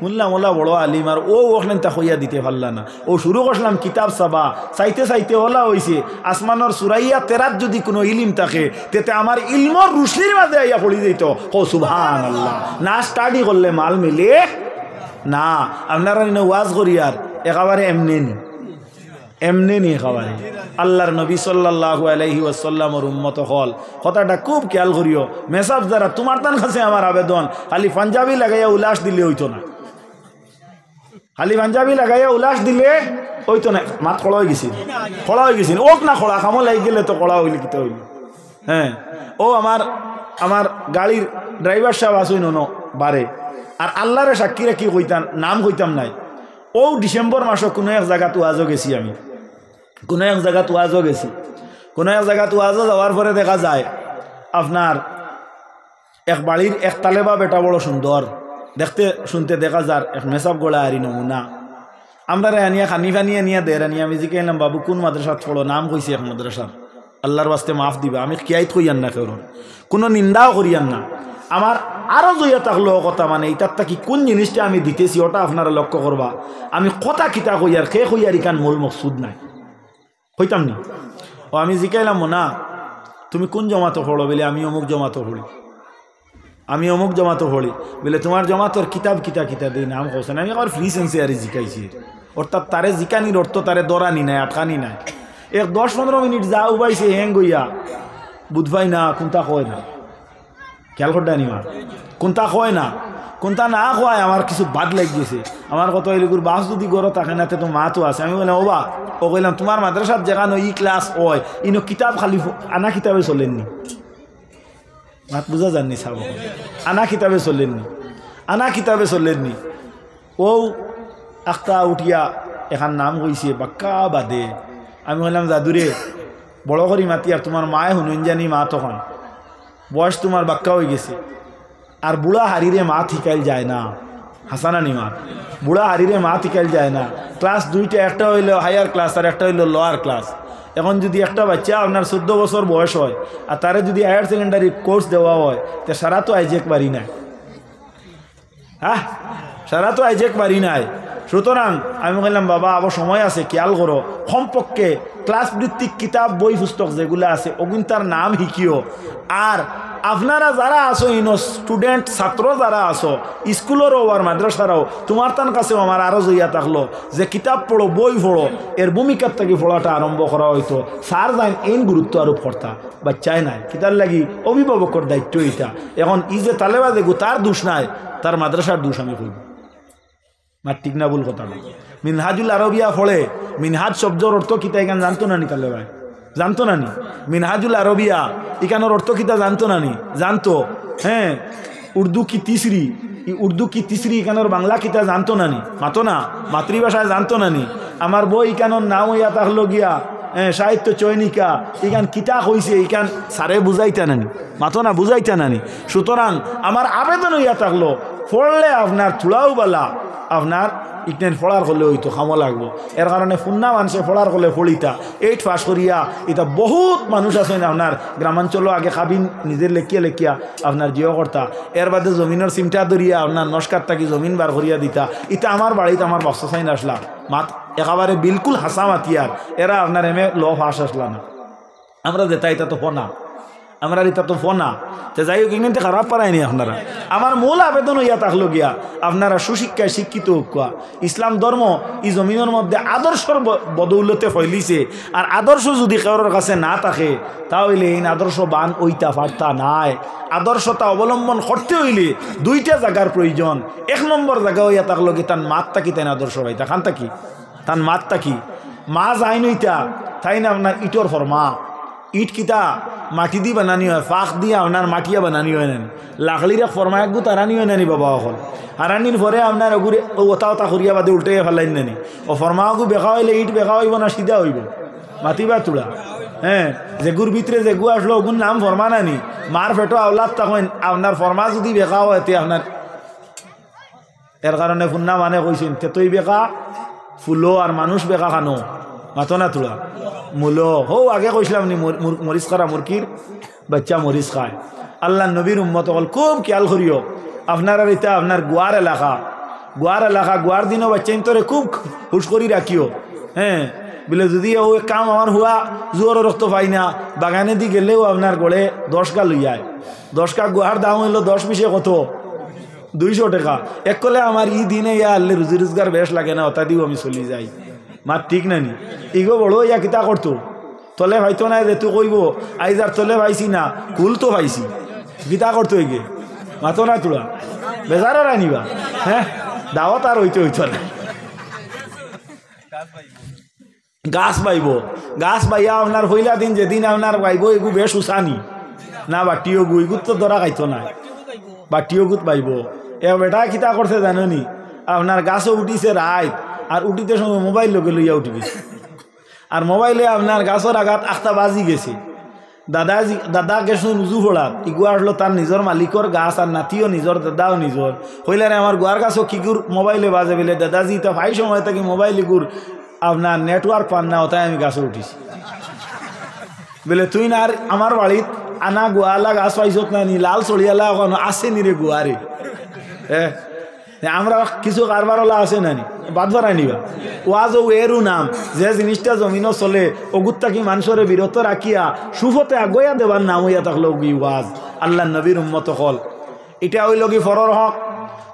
শুনলাম ওলা বড় আলিম, আর ও ওখানে তা কইয়া দিতে পারলা না। ও শুরু করলাম কিতাব চাবা, চাইতে চাইতে ওলা হয়েছে আসমানোর সুরাইয়া তেরাত যদি কোনো ইলিম থাকে তেতে আমার ইলমর রুশনির মাঝে আইয়া পড়ি যেত। ও সুবহানাল্লাহ। না স্টাডি করলে মাল মিলে না। আপনারা ওয়াজ করি আর একেবারে এমনি নি একেবারে। আল্লাহর নবী সাল্লাল্লাহু আলাইহি ওয়াসাল্লামের উম্মত হল কথাটা খুব খেয়াল করিও। মেসাব যারা তোমার তান কাছে আমার আবেদন, খালি পাঞ্জাবি লাগাইয়া উল্লাস দিলে হইতো না, খালি পাঞ্জাবি লাগাইয়া উল্লাস দিলে হইতো না। মাত খড়া হয়ে গেছিল ওক না খড়া খামো লাগি গেলে তো খড়া হইলে কিতে হইল। হ্যাঁ, ও আমার গাড়ির ড্রাইভার সাহেব আসুন বারে, আর আল্লাহরে সাক্ষী রাখি কইতাম, নাম কইতাম নাই। ও ডিসেম্বর মাসে কোনো এক জায়গাত ওয়াজও গেছি, আমি কোনো এক জায়গাত ওয়াজও যাওয়ার পরে দেখা যায় আপনার এক বাড়ির এক তালেবা বেটা বড় সুন্দর দেখতে শুনতে দেখা যার এক মেসাব গোড়া আরি নমুনা। আমরা আনিয়া খানি ফানি আনিয়া দের আনিয়া আমি জিকে এলাম, বাবু কোন মাদ্রাসাত পড়ো? নাম কইছি এক মাদ্রাসার। আল্লাহর বাস্তে মাফ দিবা, আমি কিয়াইত কইয়ান না, কেউ কোনো নিন্দাও করিয়ান না। আমার আরও জইয়া থাকলো কথা, মানে এইটার থাকি কোন জিনিসটা আমি দিতেছি ওটা আপনারা লক্ষ্য করবা। আমি কথা কিতা কইয়ার খে কইয়ার ইকান মূল মকসুদ নাই। কইতাম নি ও আমি জিকাইলাম না তুমি কোন জমাতো পড়ো বলে আমি অমুক জমাতো পড়ি আমি অমুক জমাতো পড়ি বলে তোমার জমাতোর কিতাব কিতা কিতা দিই নাম কোসেন আমি আবার ফ্রি সেন্সিয়ারি জিকাইছি অর্থাৎ তারে জিকানির অর্থ তারে দরানি নাই আটকানি নাই 10-15 মিনিট যা উবাইছে হ্যাং গইয়া বুধবাই না কোনটা কয় না খেয়াল করতে নিমা কোনটা কয় না কোনটা না খোয়ায় আমার কিছু বাদ লাগিয়েছে আমার কত এলিগুর বাস যদি গড় থাকে না তো মা তো আছে আমি বললাম ওবা ও কইলাম তোমার মাদ্রাসার যেখানে ই ক্লাস হয় ইনো কিতাব খালি আনা কিতাবে চলেননি মাত বুঝা যাননি চাব আনা কিতাবে চলেননি আনা কিতাবে চলেননি ও একটা উঠিয়া এখান নাম কইছে বাক্কা বাদে আমি বললাম দাদুরে বড় করি মাতি আর তোমার মায়ে শুনুন জানি মা তখন বয়স তোমার বাক্কা হয়ে গেছে আর বুড়া হারিরে মা ঠিকাইল যায় না হাসানা নিমা বুড়া হারিরে মা ঠিকাইল যায় না ক্লাস দুইটা একটা হইল হায়ার ক্লাস আর একটা হইল লোয়ার ক্লাস এখন যদি একটা বাচ্চা আপনার 14 বছর বয়স হয় আর তারে যদি হায়ার সেকেন্ডারি কোর্স দেওয়া হয় তো সারা তো আইজেক পারি নাই হ্যাঁ সারা তো আইজেক পারি নাই সুতরাং আমি বললাম বাবা আবার সময় আছে খেয়াল করো কমপক্ষে ক্লাস ভিত্তিক কিতাব বই পুস্তক যেগুলো আছে ওগুন তার নাম শিখিও আর আপনারা যারা আসো ইনো স্টুডেন্ট ছাত্র যারা আসো স্কুলেরও আর মাদ্রাসারও তোমার তার কাছেও আমার আরও জইয়া থাকলো যে কিতাব পড়ো বই পড়ো এর ভূমিকার থেকে পড়াটা আরম্ভ করা হইতো স্যার যাইন এই গুরুত্ব আরোপ করতা বাচ্চায় নাই কিতার লাগি অভিভাবকের দায়িত্ব এটা এখন ই যে তালেবা দেখু তার দোষ নাই তার মাদ্রাসার দোষ আমি কইব মা ঠিক না ভুল কথা মিনহাজুল আরবিয়া ফলে মিনহাজ শব্দর অর্থ কিতা এখান জানতো না নি তাহলে ভাই জানতো না নি মিনহাজুল আরবিয়া এখানোর অর্থ কিতা জানতো না নি জানতো হ্যাঁ উর্দু কি তিসরি উর্দু কি তিসরি এখানোর বাংলা কিতা জানতো না নি মাতো না মাতৃভাষায় জানতো না নি আমার বই এখানোর নাম হইয়া থাকলো গিয়া সাহিত্য চয়নিকা এখান কিতা হইছে এখান সারে বুঝাইতা নানি মাতো না বুঝাইতা নানি সুতরাং আমার আবেদন হইয়া থাকলো পড়লে আপনার চুলাও বালা আপনার ইকনেন ফলার করলে হইতো খামো লাগবো এর কারণে ফুন্না মানুষে ফলার করলে ফলিতা 8 পাস করিয়া এটা বহুত মানুষ আছে না আপনার গ্রামাঞ্চলও আগে খাবিন নিজের লেখিয়া আপনার জিও করতা এর বাদে জমিনের সিমটা ধরিয়া আপনার নস্কার থাকি জমিন বার করিয়া দিতা এটা আমার বাড়িতে আমার বাচ্চা চাইন আসলা মাত একেবারে বিলকুল হাসা মাতিয়ার এরা আপনার এমএ ল ফাঁস আসলা না আমরা যেটা এটা তো ফোনা আমরা এটা তো ফোনা তো যাই হোক এখানে খারাপ পারায়নি আপনারা আমার মূল আবেদন হইয়া থাকলো গিয়া আপনারা সুশিক্ষায় শিক্ষিত হোকা ইসলাম ধর্ম এই জমিনের মধ্যে আদর্শর বদৌলতে ফেলিছে আর আদর্শ যদি কারোর কাছে না থাকে তাহলে এই আদর্শ বান ওইটা পারতা নাই আদর্শতা অবলম্বন করতে হইলে দুইটা জায়গার প্রয়োজন 1 নম্বর জায়গা হইয়া থাকলো কি তার মাতটা কি তাই আদর্শ হইতা খানটা কি তার মাতটা কি মা যাই নইতা তাই না আপনার ইটর ফরমা ইট কিতা মাটি দি বানানি হয় ফাঁক দিয়ে আপনার মাটিয়া বানানি হয় নেন লাকড়ির ফরমা একগু তারানি হয় নানি বাবা অকল হারানির পরে আপনার ওগুরে ওতা ওতা করিয়া বাদে উল্টে ফেলাই নানি ও ফরমাগু বেকা হইলে ইট বেকা হইব না সিধা হইব মাটি বা তুলা হ্যাঁ যেগুর ভিতরে যেগু আসলো ওগুর নাম ফরমা নানি মার ফেটো আওলাদ তখন আপনার ফরমা যদি বেকা হয় তে আপনার এর কারণে ফুন্না মানে কইছেন তেতই বেকা ফুলো আর মানুষ বেকা খানো মাতো না তোলা মূলো হো আগে কইছিলাম নি মরিচ খারা মুরগির বাচ্চা মরিচ খায় আল্লাহ নবীর উম্মত হল খুব খেয়াল করিও আপনারা এটা আপনার গোয়ার এলাকা গোয়ার দিনও বাচ্চা তোরে খুব হুশ করি রাখিও হ্যাঁ বলে যদি ও কাম আমার হুয়া জোর রক্ত পাই না বাগানে দি গেলেও আপনার গড়ে 10 কা লইয়ায় 10 কা গোয়ার দাম হইল 10 পিসে কত 200 টাকা এক কলে আমার ই দিনে ইয়া আল্লে রুজি রোজগার বেশ লাগে না ওটা দিও আমি চলি যাই মার ঠিক নানি ইগো বড় ইয়া কিতা করতো তলে ভাইতো না যে তুই কইব আইজার তলে ভাইছি না কুল তো ভাইছি কিতা করতো এগে মাতো না তোরা বেজারও রানিবা হ্যাঁ দাওয়াত আর হইতে না গাছ বাইয়া আপনার হইলা দিন যেদিন আপনার বাইব এগু বেশ উসানি না বাটিও গু এগুত তো ধরা খাইতো না বাটিও গুত বাইব এ বেটা কিতা করছে জানি আপনার গাছও উঠিছে রাত আর উঠিতে সময় মোবাইল লোকে লইয়া উঠি গেছে আর মোবাইলে আপনার গাছের আঘাত 8টা বাজি গেছে দাদা গেছে রুজু ফোড়াত ইগু আসলো তার নিজের মালিকর গাছ আর নাতিও নিজের দাদাও নিজের হইলে আমার গোয়ার গাছও কিগুর মোবাইলে বাজে বলে দাদাজি তা ভাই সময় থাকি মোবাইল ইগুর আপনার নেটওয়ার্ক পান না ওটাই আমি গাছে উঠিছি বলে তুই না আর আমার বাড়িত আনা গোয়ালা গাছ পাইছত না নি লাল চড়িয়ালা ওখানে আসে নি রে গোয়ারে আমরা কিছু কারবারওয়ালা আছে নানি বাদ বাড়াই নিবা ওয়াজ ও এরও নাম যে জিনিসটা জমিনও চলে অগুত্তা কি মানুষের বিরত রাখিয়া সুফতে আগুয়া দেবার নাম হইয়া থাকলো গি ওয়াজ আল্লাহ নবীর উম্মত হল এটা হইল কি ফরর হক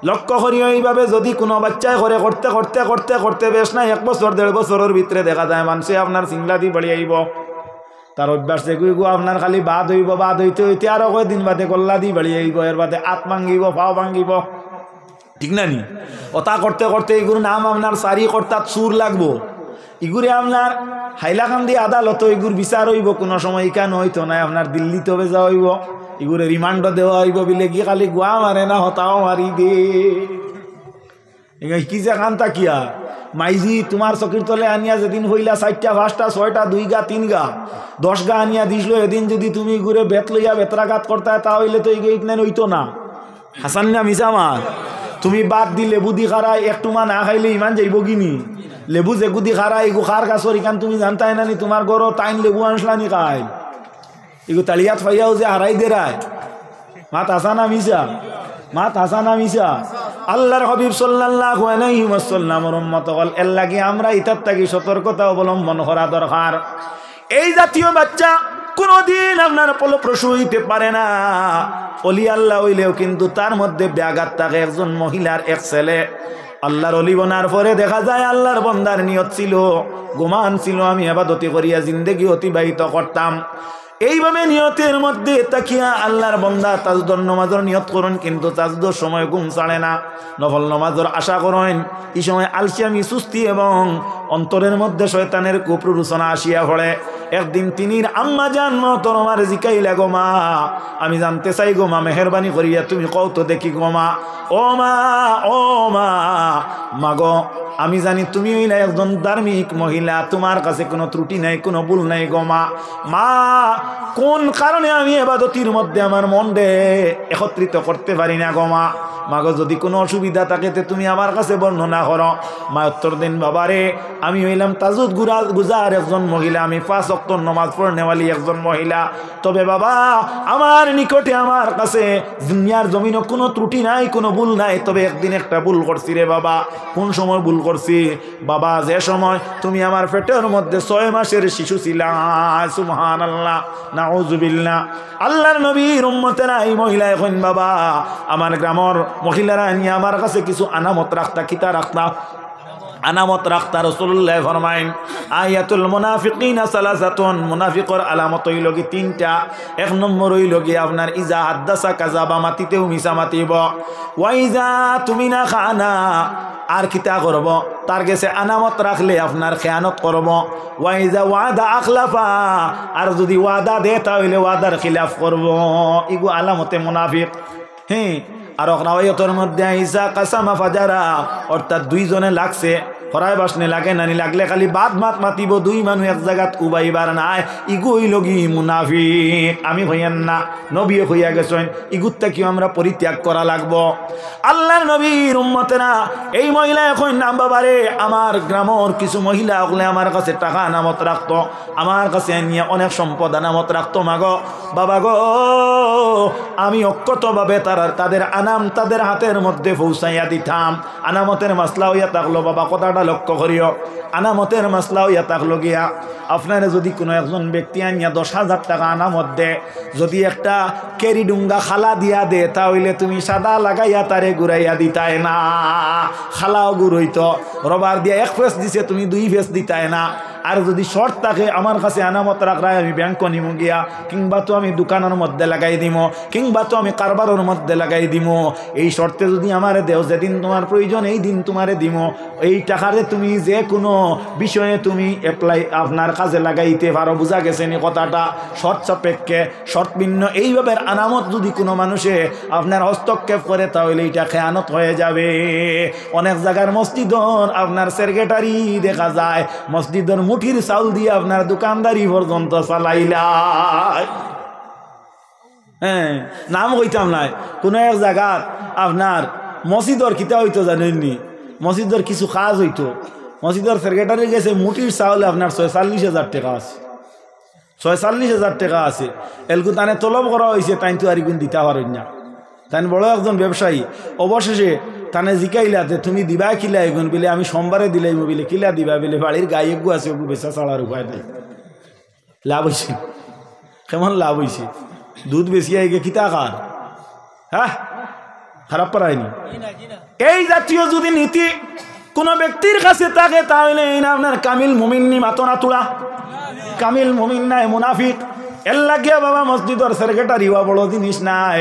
লক্ষ্য করি এইভাবে যদি কোনো বাচ্চায় করে করতে করতে করতে করতে বেশ না 1 বছর 1.5 বছরের ভিতরে দেখা যায় মানুষে আপনার সিংলা দি বাড়ি আইব তার অভ্যাস দেখুইব আপনার খালি বাদ হইব বাদ হইতে হইতে আরো কয়েকদিন বাদে গল্লা দি বাড়ি আইব এর বাদে হাত ভাঙ্গিব পাও ভাঙ্গিব ঠিক না নি ওটা করতে করতে এগুলো নাম আপনার সারি কর্তাত সুর লাগবো এগুলি আপনার হাইলাকান্দি আদালত এগুর বিচার হইব কোনো সময় ইকান হইতো না আপনার দিল্লিতে বেজা হইব এগুলো রিমান্ড দেওয়া হইব বিলে কি খালি গুয়া মারে না হতাও মারি দে কি যে কান্তা কিয়া মাইজি তোমার চকির তলে আনিয়া যেদিন হইলা 4টা 5টা 6টা 2 গা 3 গা 10 গা আনিয়া দিছিল এদিন যদি তুমি ঘুরে বেত লইয়া বেতরাঘাত করতে তা হইলে তো এই নেন হইতো না হাসান না মিশা মার তুমি বাদ দি লেবু দি খারাই একটু মা না খাইলে ইমান যাইব কিনি লেবু যেগু দি খারাই এগু খার গাছর ইকান তুমি জানতাই না নি তোমার ঘর টাইম লেবু আনসলানি খাই এগু তালিয়াত ফাইয়াও যে হারাই দেরায় মাত হাসানা মিশা মাত হাসানা মিশা আল্লাহর হাবিব সাল্লাল্লাহু আলাইহি ওয়াসাল্লামের উম্মত হল এর লাগি আমরা ইতার থাকি সতর্কতা অবলম্বন করা দরকার এই জাতীয় বাচ্চা কোনদিন আপনার ফলপ্রসূ হইতে পারে না অলি আল্লাহ হইলেও কিন্তু তার মধ্যে ব্যাঘাত থাকে একজন মহিলার এক ছেলে আল্লাহর অলি বনার পরে দেখা যায় আল্লাহর বন্দার নিয়ত ছিল গুমান ছিল আমি ইবাদতি করিয়া জিন্দেগি অতিবাহিত করতাম এইভাবে নিয়তের মধ্যে তাকিয়া আল্লাহর বন্দা তাজুদর নামাজের নিয়ত করেন কিন্তু তাজুদর সময় ঘুম ছাড়ে না নফল নামাজের আশা করেন এই সময় আলসিয়ামি সুস্তি এবং অন্তরের মধ্যে শয়তানের কুপ্ররোচনা আসিয়া পড়ে একদিন তিনির আম্মা জান মোহতরমার জিকাইলা গো মা আমি জানতে চাই গো মা মেহরবানি করিয়া তুমি কও তো দেখি গো মা ও মা ও মা মাগো আমি জানি তুমি হইলা একজন ধার্মিক মহিলা তোমার কাছে কোনো ত্রুটি নাই কোনো ভুল নাই গো মা মা কোন কারণে আমি ইবাদতির মধ্যে আমার মনকে একত্রিত করতে পারি না গো মা মাগো যদি কোনো অসুবিধা থাকে তে তুমি আমার কাছে বর্ণনা করো মা উত্তর দিন বাবারে আমি হইলাম তাজুদ গুজার একজন মহিলা আমি 5 ওয়াক্ত নামাজ পড়নেওয়ালি একজন মহিলা তবে বাবা আমার নিকটে আমার কাছে দুনিয়ার জমিনে কোনো ত্রুটি নাই কোনো ভুল নাই তবে একদিন একটা ভুল করছি রে বাবা কোন সময় ভুল করছি বাবা যে সময় তুমি আমার পেটের মধ্যে 6 মাসের শিশু ছিলা সুবহানাল্লাহ নাউজুবিল্লাহ আল্লাহর নবীর উম্মতেরা এই মহিলা এখন বাবা আমার গ্রামের মহিলারা নিয়ে আমার কাছে কিছু আনামত রাখতা কিতা রাখতা আনামত রাখতা রাসূলুল্লাহ ফরমাইন আয়াতুল মুনাফিকিনা সালাসাতুন মুনাফিকর আলামত হইল কি 3টা এক নম্বর হইল কি আপনার ইজা হাদাসা কাযাবা মাতিতেও মিছা মাতিব ওয়াইজা তুমি না খানা আর কিতা করব তার কাছে আনামত রাখলে আপনার খেয়ানত করব ওয়াইজা ওয়াদা আখলাফা আর যদি ওয়াদা দে তাহলে ওয়াদার খিলাফ করব ইগু আলামতে মুনাফিক হ্যাঁ আর অকনাওয়ায়তর মধ্যে আইসা কাসামা ফাজারা অর্থাৎ 2 জনে লাগছে হরাই বাসনে লাগে নানি লাগলে খালি বাদ মাত মাতিব 2 মানুষ এক জায়গাত উবাইবার নাই ইগু হইল কি মুনাফিক আমি হইয়ান না নবী হইয়া গেছেন ইগুত্তা কি আমরা পরিত্যাগ করা লাগবো আল্লাহর নবীর উম্মতেরা এই মহিলা এখন নাম বাবারে আমার গ্রামের কিছু মহিলা ওগুলো আমার কাছে টাকা আনামত রাখতো আমার কাছে নিয়ে অনেক সম্পদ আনামত রাখতো মাগো বাবা গো আমি অক্ষতভাবে তাদের আনাম তাদের হাতের মধ্যে পৌঁছাইয়া দিতাম আনামতের মাসলা হইয়া থাকলো বাবা কথাটা লক্ষ্য করিও আনামতের মাসলা হইয়া থাকলো গিয়া আপনারা যদি কোনো একজন ব্যক্তি আনিয়া 10,000 টাকা আনামত দে যদি একটা কেরি ডুঙ্গা খালা দিয়া দে তাহলে তুমি সাদা লাগাইয়া তারে ঘুরাইয়া দিতাই না খালাও ঘুরইতো রবার দিয়া 1 ফেস দিছে তুমি 2 ফেস দিতাই না আর যদি শর্ট থাকে আমার কাছে আনামত রাখরাই আমি ব্যাংক নিমু গিয়া কিংবা তো আমি দোকানের মধ্যে লাগাই দিমো কিংবা তো আমি কারবারের মধ্যে লাগাই দিমো এই শর্তে যদি আমারে দেও যেদিন তোমার প্রয়োজন এই দিন তোমারে দিমো এই টাকারে তুমি যে কোনো বিষয়ে তুমি অ্যাপ্লাই আপনার কাজে লাগাইতে পারো বুঝা গেছে নি কথাটা শর্ত সাপেক্ষে শর্ত ভিন্ন এইভাবে আনামত যদি কোনো মানুষে আপনার হস্তক্ষেপ করে তাহলে এইটা খেয়ানত হয়ে যাবে অনেক জায়গার মসজিদর আপনার সেক্রেটারি দেখা যায় মসজিদর মুঠির চাউল দিয়ে আপনার দোকানদারি পর্যন্ত চালাইলাই হ্যাঁ নাম কইতাম নাই কোনো এক জায়গাত আপনার মসজিদর কিতা হইতো জানেননি মসজিদর কিছু কাজ হইতো মসজিদর সেক্রেটারি গেছে মুঠির চাউলে আপনার 46,000 টাকা আছে 46,000 টাকা আছে এলকু তানে তলব করা হয়েছে তাই তো আর গুণ দিতে পারেন না তাই বড় একজন ব্যবসায়ী অবশেষে তানে জিকাইলাতে তুমি দিবা কিলা এগুন বলে আমি সোমবারে দিলাই বলে কিলা দিবা বলে বাড়ির গায়ে গু আছে ওগু বেচা ছাড়ার উপায় নাই। লাভ হয়েছে, কেমন লাভ হয়েছে? দুধ বেশি আইগে কিতা কার, হ্যাঁ খারাপ পারায়নি। এই জাতীয় যদি নীতি কোন ব্যক্তির কাছে থাকে তাহলে এই না আপনার কামিল মুমিন নি মাতনা তুলা, কামিল মুমিন নাই মুনাফিক। এর লাগিয়া বাবা মসজিদর সেক্রেটারি হওয়া বড় জিনিস নাই।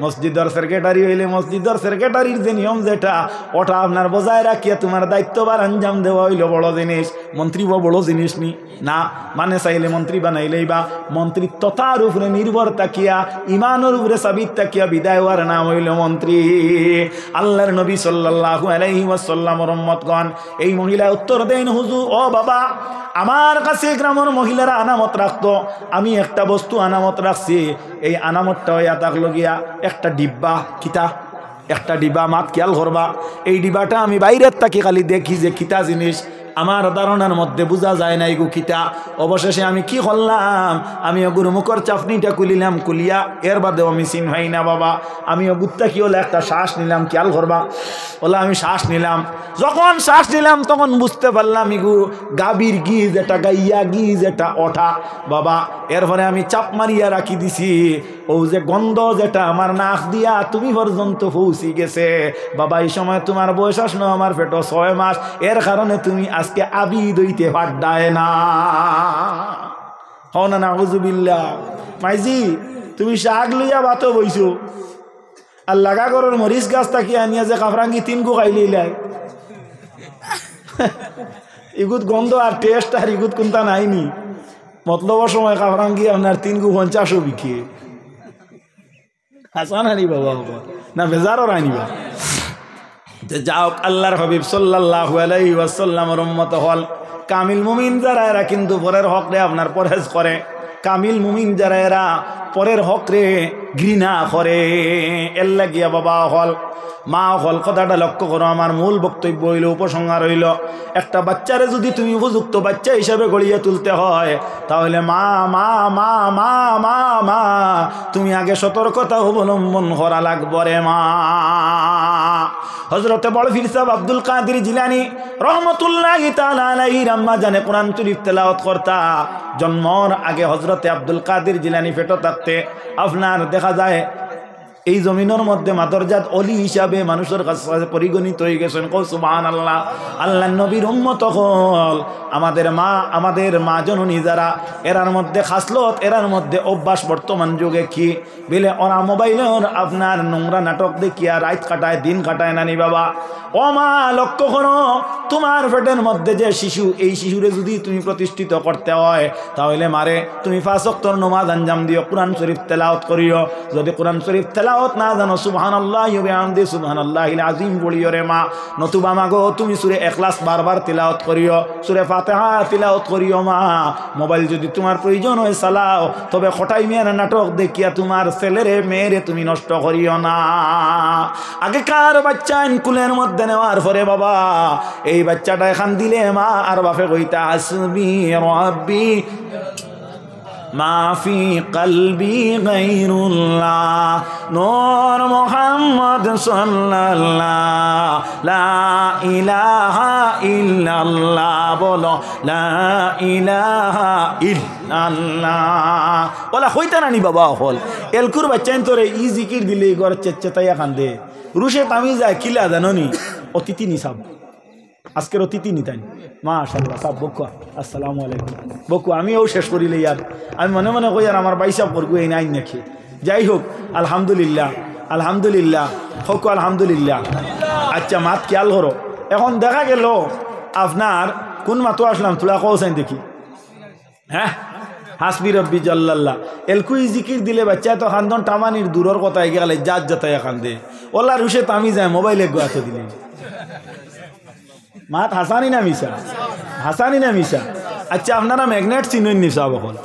মসজিদর সেক্রেটারি হইলে মসজিদর সেক্রেটারির যে নিয়ম যেটা ওটা আপনার বজায় রাখিয়া তোমার দায়িত্ববার আঞ্জাম দেওয়া হইল বড় জিনিস। মন্ত্রী বা বড় জিনিস নি না, মানে চাইলে মন্ত্রী বানাইলেই বা মন্ত্রিত্বতার উপরে নির্ভর তাকিয়া ইমানের উপরে সাবিত তাকিয়া বিদায় হওয়ার নাম হইল মন্ত্রী। আল্লাহর নবী সাল্লাল্লাহু আলাইহি ওয়াসাল্লামের উম্মতগণ এই মহিলা উত্তর দেন, হুজুর ও বাবা আমার কাছে গ্রামের মহিলারা আনামত রাখতো, আমি একটা বস্তু আনামত রাখছি, এই আনামতটা হইয়া থাকলো গিয়া একটা ডিব্বা। কিতা? একটা ডিব্বা। মাত খেয়াল করবা, এই ডিব্বাটা আমি বাইরের তাকে খালি দেখি যে কিতা জিনিস, আমার ধারণার মধ্যে বোঝা যায় না এগু কিতা। অবশেষে আমি কি করলাম, আমি অগুর মুখর চাপনিটা খুলিলাম, খুলিয়া এর বাদেও আমি চিন হয় না বাবা। আমি অগুরটা কি হলো একটা শ্বাস নিলাম, খেয়াল করবা, বলে আমি শ্বাস নিলাম। যখন শ্বাস নিলাম তখন বুঝতে পারলাম এগু গাভীর ঘি যেটা, গাইয়া ঘি যেটা ওঠা বাবা। এরপরে আমি চাপ মারিয়া রাখি দিছি, ও যে গন্ধ যেটা আমার নাক দিয়া তুমি পর্যন্ত পৌঁছি গেছে বাবা। এই সময় তোমার বয়স আসলো আমার পেটো 6 মাস, এর কারণে তুমি আজকে আবিদ হইতে পারডায় না। হও না নাউজুবিল্লাহ। মাইজি তুমি শাক লইয়া বাতো বইছো, আর লাগা গরর মরিচ গাছ তাকি আনিয়া যে কাফরাঙ্গি 3 গু খাইলে লাই ইগুত গন্ধ আর টেস্ট আর ইগুত কোনটা নাইনি। মতলবর সময় কাফরাঙ্গি আপনার 3 গু 50 বিকে হাসান আনি বাবা না বেজারও আনিবা। যাও আল্লাহর হাবিব সাল্লাল্লাহু আলাইহি ওয়াসাল্লামের উম্মত হল কামিল মুমিন যারা এরা কিন্তু পরের হক রে আপনার পরহেজ করে। কামিল মুমিন যারা এরা পরের হক রে ঘৃণা করে। এর লাগিয়া বাবা হল মা হল কথাটা লক্ষ্য করো। আমার মূল বক্তব্য হইল, উপসংহার হইল, একটা বাচ্চারে যদি তুমি উপযুক্ত বাচ্চা হিসাবে গড়িয়ে তুলতে হয় তাহলে মা মা মা মা মা মা তুমি আগে সতর্কতা অবলম্বন করা লাগবে রে মা। হযরতে বড় পীর সাহেব আব্দুল কাদের জিলানী রহমতুল্লাহি তাআলা আলাইহি আম্মা জানে কোরআন শরীফ তেলাওয়াত করতা। জন্মর আগে হযরতে আব্দুল কাদের জিলানী পেটে থাকতে আপনার দেখা যায় এই জমিনের মধ্যে মাদরজাত অলি হিসাবে মানুষের কাছে পরিগণিত হয়ে গেছেন। সুবহানাল্লাহ। আল্লাহর নবীর উম্মত হল আমাদের মা জননী যারা, এরার মধ্যে খাসলত, এরার মধ্যে অভ্যাস বর্তমান যুগে কি বলে ওরা মোবাইলের আপনার নোংরা নাটক দেখিয়া রাত কাটায়, দিন কাটায় নানি বাবা। ও মা লক্ষ্য করো, তোমার পেটের মধ্যে যে শিশু, এই শিশুরে যদি তুমি প্রতিষ্ঠিত করতে হয় তাহলে মারে তুমি 5 ওয়াক্তের নামাজ আঞ্জাম দিও, কোরআন শরীফ তেলাওয়াত করিও। যদি কোরআন শরীফ তেলাওয়াত না জানো সুবহানাল্লাহি ওয়া বিহামদিহি সুবহানাল্লাহিল আযীম বলিও রে মা। নতুবা মাগো তুমি সূরা ইখলাস বারবার তেলাওয়াত করিও, সূরা ফাতিহা তেলাওয়াত করিও মা। মোবাইল যদি তোমার প্রয়োজন হয় চালাও, তবে খটাই মিয়া নাটক দেখিয়া তোমার ছেলেরে মেয়েরে তুমি নষ্ট করিও না। আগেকার বাচ্চা কুলের মধ্যে নেওয়ার পরে বাবা এই বাচ্চাটা এখান দিলে মা আর বাপে কইতা আসবি রাব্বি মাফি কলবি গায়রুল্লাহ নূর মুহাম্মদ সাল্লাল্লাহ লা ইলাহা ইল্লাল্লাহ বলো লা ইলাহা ইল্লাল্লাহ বলা হইতা নানি বাবা হল এলকুর বাচ্চাইন তোরে ই জিকির দিলে ঘর চেচ্চেতাইয়া কান্দে রুশে তামি যায় কিলা জাননি অতিথি নিসাব আজকের অতিথি নিতাই মাশাআল্লাহ সাব বকু আসসালামু আলাইকুম বকু আমিও শেষ করিলে ইয়ার আমি মনে মনে কই আর আমার বাইসাব করবো এই নাই নাকি যাই হোক আলহামদুলিল্লাহ আলহামদুলিল্লাহ হোক আলহামদুলিল্লাহ। আচ্ছা মাত খেয়াল করো এখন দেখা গেল আপনার কোন মাতো আসলাম তোলা কৌসাইন দেখি হ্যাঁ হাসবি রব্বি জাল্লাল্লাহ এলকুই জিকির দিলে বাচ্চা তো খান্দন টামানির দূরের কথা গেলে জাত যাতাই কান্দে ওলা রুশে তামি যায় মোবাইলে গোয়াতে দিলে মাত হাসানি না মিশা হাসানি না মিশা। আচ্ছা আপনারা ম্যাগনেট চিনুন নিশা বকল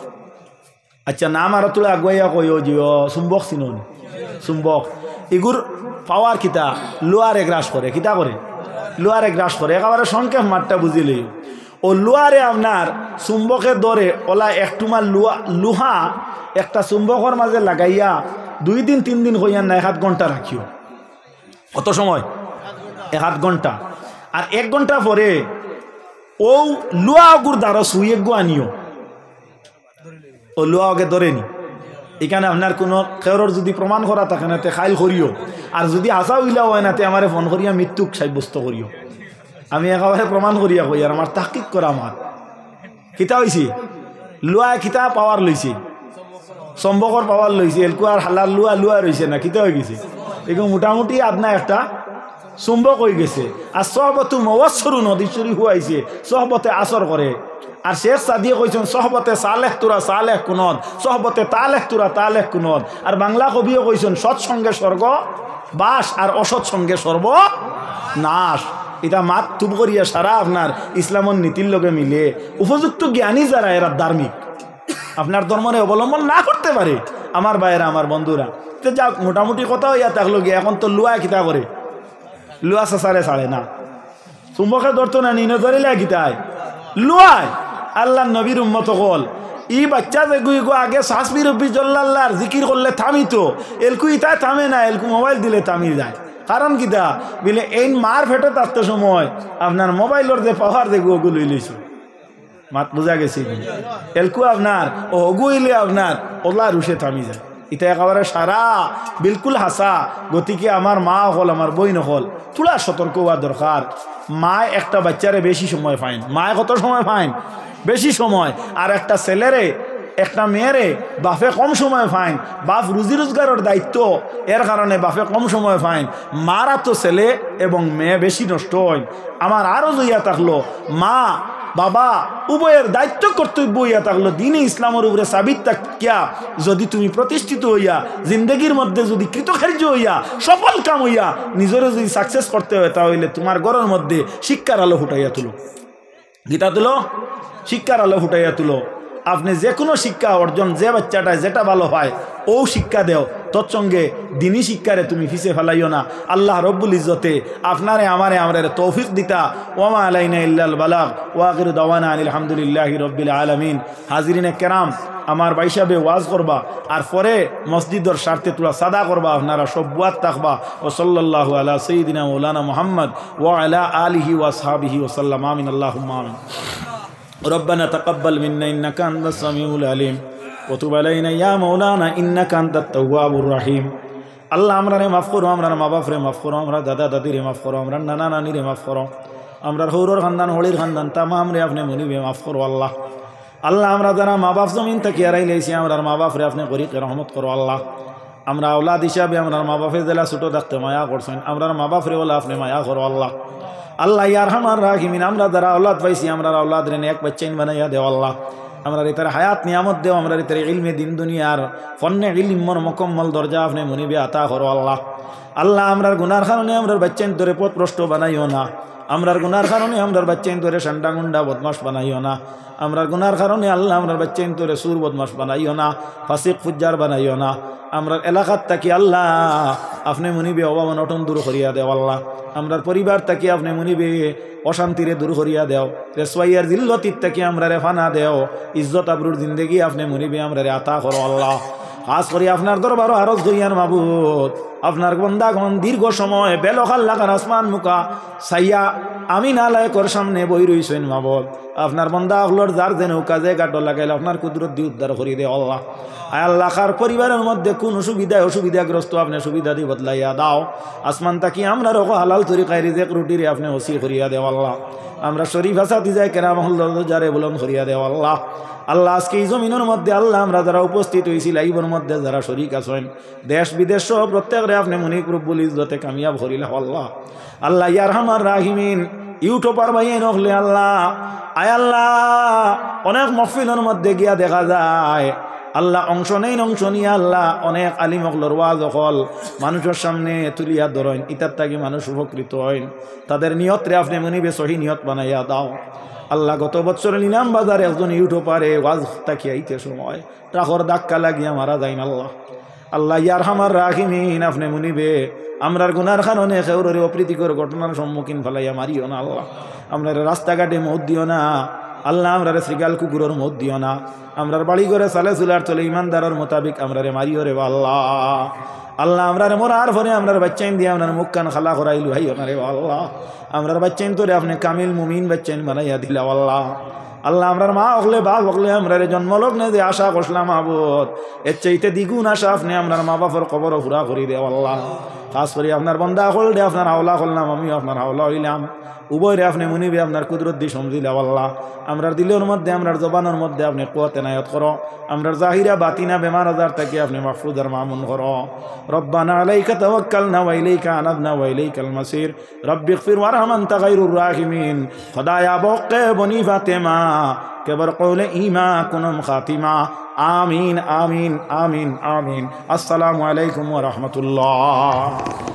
আচ্ছা নাম আর তোলা আগুয়াইয়া কইও জিও চুম্বক চিনুন চুম্বক এগুর পাওয়ার কিতা লোয়ারে গ্রাস করে কিতা করে লোয়ারে গ্রাস করে একেবারে সংক্ষেপ মাঠটা বুঝিলেই ও লোয়ারে আপনার চুম্বকের দরে ওলা একটুমা লোহা একটা চুম্বকের মাঝে লাগাইয়া 2 দিন 3 দিন হইয়া না 1 ঘন্টা রাখিও কত সময় 1 ঘন্টা আর 1 ঘন্টা পরে ও লুয়া অগুর দ্বারা শুয়ে গো আনিও ও লুয়া ওকে ধরেনি এখানে আপনার কোনো খেরর যদি প্রমাণ করা থাকে না তে খাইল করিও আর যদি আসা উইলা হয় না তে আমারে ফোন করিয়া মৃত্যুক সাব্যস্ত করিও আমি একেবারে প্রমাণ করিয়া কই আর আমার তাহকিক করা আমার কিতা হয়েছে লুয়া কিতা পাওয়ার লইছে সম্ভবর পাওয়ার লইছে এলকু আর হালাল লুয়া লুয়া রয়েছে না কিতা হয়ে গেছে এগুলো মোটামুটি আপনার একটা চুম্বক হয়ে গেছে আর সহবতু মওয়াসসরু নদীশ্বরী হুয়াইছে সহবতে আসর করে আর শেখ সাদিয়ে কইছেন সহবতে সালেহ তুরা সালেহ কুনদ সহবতে তালেহ তুরা তালেহ কুনদ আর বাংলা কবিও কইছেন সৎসঙ্গে স্বর্গ বাস আর অসৎসঙ্গে সর্ব নাশ এটা মাত তুব করিয়া সারা আপনার ইসলামের নীতির লগে মিলে উপযুক্ত জ্ঞানী যারা এরা ধার্মিক আপনার ধর্মরে অবলম্বন না করতে পারে আমার ভাইয়েরা আমার বন্ধুরা তো যাক মোটামুটি কথা হইয়া থাকলো গিয়ে এখন তো লুয়া কিতা করে লুয়া সাসারে ছাড়ে না চুম্বকে ধরতো না নিনে ধরিলে কিতায় লুয়ায় আল্লাহ নবীর উম্মত হল ই বাচ্চা দেখুই গো আগে শাসবি রব্বি জল্লাল্লাহর জিকির করলে থামিতো এলকু ইতায় থামে না এলকু মোবাইল দিলে থামি যায় কারণ কিতা বলে এই মার ফেটে থাকতে সময় আপনার মোবাইলের যে পাওয়ার দেখবো ওগুলো লইছো মাত বোঝা গেছে এলকু আপনার ও ওগুইলে আপনার ওলা রুষে থামি যায় এটা একেবারে সারা বিলকুল হাসা গতিকে আমার মা হল আমার বইন হল থোড়া সতর্ক হওয়া দরকার মায় একটা বাচ্চারে বেশি সময় পাইন মায় কত সময় পাইন বেশি সময় আর একটা ছেলেরে একটা মেয়েরে বাপে কম সময় পাইন বাপ রুজি রোজগারের দায়িত্ব এর কারণে বাপে কম সময় পাইন মারা তো ছেলে এবং মেয়ে বেশি নষ্ট হয় আমার আরও জইয়া থাকলো মা বাবা উভয়ের দায়িত্ব কর্তব্য হইয়া থাকলো দিনে ইসলামের উপরে সাবিত থাকিয়া যদি তুমি প্রতিষ্ঠিত হইয়া জিন্দগির মধ্যে যদি কৃতকার্য হইয়া সফল কাম হইয়া নিজেরও যদি সাকসেস করতে হয় তাহলে তোমার ঘরের মধ্যে শিক্ষার আলো ফুটাইয়া তুলো গীতা তুলো শিক্ষার আলো ফুটাইয়া তুলো আপনি যে কোনো শিক্ষা অর্জন যে বাচ্চাটায় যেটা ভালো হয় ও শিক্ষা দেও তৎসঙ্গে দিনী শিক্ষারে তুমি ফিসে ফেলাইও না আল্লাহ রব্বুল ইজ্জতে আপনারে আমারে তৌফিক দিতা ওমা আলাইনা ইল্লাল বালাগ ওয়া আখিরু দাওয়ানা আনিল হামদুলিল্লাহি রাব্বিল আলামিন হাজিরিনে কেরাম আমার বাইসাবে ওয়াজ করবা আর পরে মসজিদের স্বার্থে তোরা সাদা করবা আপনারা সব বুয়াত থাকবা ও সাল্লাল্লাহু আলা সাইয়্যিদিনা মাওলানা মুহাম্মদ ওয়া আলা আলিহি ওয়া আসহাবিহি ওয়া সাল্লাম আমিন আল্লাহুম্মা আমিন ربنا تقبل منا إنك أنت السميع العليم وتب علينا يا مولانا إنك أنت التواب الرحيم আল্লাহ আমরারে মাফ করো আমরার মা বাপরে মাফ করো আমরা দাদা দাদিরে মাফ করো আমরা নানা নানিরে মাফ করো আমরার হৌরর খানদান হলির খানদান তামাম রে আপনি মনিবে মাফ করো আল্লাহ আল্লাহ আমরা যারা মা বাপ জমিন থেকে হারাই লেছি আমরার মা বাপরে আপনি গরিকে রহমত করো আল্লাহ আমরা আওলাদ হিসাবে আমরার মা বাপের জেলা ছোটো থাকতে মায়া করছেন আমরার মা বাপরে বলে আপনি মায়া করো আল্লাহ আল্লাহ ইয়ার হামার রাহিমিন আমরা যারা আওলাদ পাইছি আমরা আওলাদ রে এক বাচ্চাইন বানাইয়া দেও আল্লাহ আমরা রিতার হায়াত নিয়ামত দেও আমরা রিতার ইলমে দিন দুনিয়ার ফন্নে ইলমর মুকম্মল দরজা আপনি মনিবে আতা করো আল্লাহ আল্লাহ আমরার গুনার কারণে আমরার বাচ্চাইন ধরে পথ প্রষ্ট বানাইও না আমরার গুনার কারণে আমরার বাচ্চাইন ধরে সান্ডা গুন্ডা বদমাস বানাইও না আমরার গুনার কারণে আল্লাহ আমরার বাচ্চাইন ধরে সুর বদমাস বানাইও না ফাসিক ফুজ্জার বানাইও না আমরার এলাকাত থাকি আল্লাহ আপনি মনিবে অভাব অনটন দূর করিয়া দেও আল্লাহ আমরার পরিবার থাকি আপনি মনিবে অশান্তিরে দূর করিয়া দেও রেসওয়াইয়ার জিল্লতির থাকি আমরা রে ফানা দেও ইজ্জত আবরুর জিন্দগি আপনি মনিবে আমরা রে আতা করো আল্লাহ খাস করি আপনার দরবারও আরজ গইয়ার মাবুদ আপনার বন্দাগণ দীর্ঘ সময় বেলখাল লাগার আসমান মুখা সাইয়া আমি নালায়কর সামনে বই রইছেন মাবুদ আপনার বন্দা হলোর যার যেন কাজে গাটো লাগাইলে আপনার কুদরত দিয়ে উদ্ধার করি দে আল্লাহ আল্লাহ কার পরিবারের মধ্যে কোন অসুবিধাগ্রস্ত আপনি সুবিধা দিয়ে বদলাইয়া দাও আসমান তাকি আমরা রোগ হালাল তরিকায় রিজেক রুটিরে আপনি ওসি করিয়া দেও আল্লাহ আমরা শরীফ হাসাতি যায় কেরাম হল যারে বলন করিয়া দেও আল্লাহ আল্লাহ আজকে এই জমিনের মধ্যে আল্লাহ আমরা যারা উপস্থিত হয়েছি লাইভের মধ্যে যারা শরীক আছেন দেশ বিদেশ সহ প্রত্যেকরে আপনি মনিক রব্বুল ইজ্জতে কামিয়াব করিলে আল্লাহ আল্লাহ ইয়ার হামার রাহিমিন ইউটিউবার ভাইয়ে নকলে আল্লাহ আয় আল্লাহ অনেক মহফিলের মধ্যে গিয়া দেখা যায় আল্লাহ অংশ নিয়ে আল্লাহ অনেক আলিমকলর ওয়াজ হল মানুষের সামনে তুলিয়া ধরেন ইতার থাকি মানুষ উপকৃত হন তাদের নিয়তরে আপনি মনিবে সহি নিয়ত বানাইয়া দাও আল্লাহ গত বছর নিলাম বাজারে একজন ইউটিউবারে ওয়াজ তাকিয়ে আইতে সময় ট্রাকর ধাক্কা লাগিয়া মারা যায় আল্লাহ আল্লাহ ইয়ার হামার রাহিমিন আপনি মনিবে আমরার গুনার কারণে খেউরের অপ্রীতিকর ঘটনার সম্মুখীন ফেলাইয়া মারিও না আল্লাহ আমরা রাস্তাঘাটে মত দিও না আল্লাহ আমরারে শ্রীগাল কুকুরের মত দিও না আমরার বাড়ি করে সালে চুলার চলে ইমানদারের মোতাবিক আমরারে মারিও রে আল্লাহ আল্লাহ আমরারে মরার পরে আমরার বাচ্চাইন দিয়ে আপনার মুখ কান খালা করাইলু হাই রে আল্লাহ আমরার বাচ্চাইন তোরে আপনি কামিল মুমিন বাচ্চাইন বানাইয়া দিলা আল্লাহ আল্লাহ আমরার মা হকলে বাপ হকলে আমরারে জন্মলগ্নে যে আশা করলাম আবদ এর চাইতে দ্বিগুণ আশা আপনি আপনার মা বাপর কবর পুরা করি দে আল্লাহ খাস করে আপনার বন্দা হল দে আপনার হাওলা করলাম আমি আপনার হাওলা হইলাম উভয় রে আপনি মুনিবে আপনার কুদরত দিয়ে সমঝিলা আল্লাহ আমরার দিলের মধ্যে আমরার জবানের মধ্যে আপনি কুয়াতে নায়ত করো আমরার জাহিরা বাতিনা বেমার আজার থেকে আপনি মাহফুজ আর মামুন করো রব্বানা আলাইকা তাওয়াক্কালনা ওয়া ইলাইকা আনাবনা ওয়া ইলাইকাল মাসির রব্বিগফির ওয়ারহাম আনতা গায়রুর রাহিমিন খোদায়া বকে বনি ফাতেমা কেবর কওলে ঈমা কুনম খাতিমা আমিন আমিন আমিন আমিন আসসালামু আলাইকুম ওয়া রাহমাতুল্লাহ।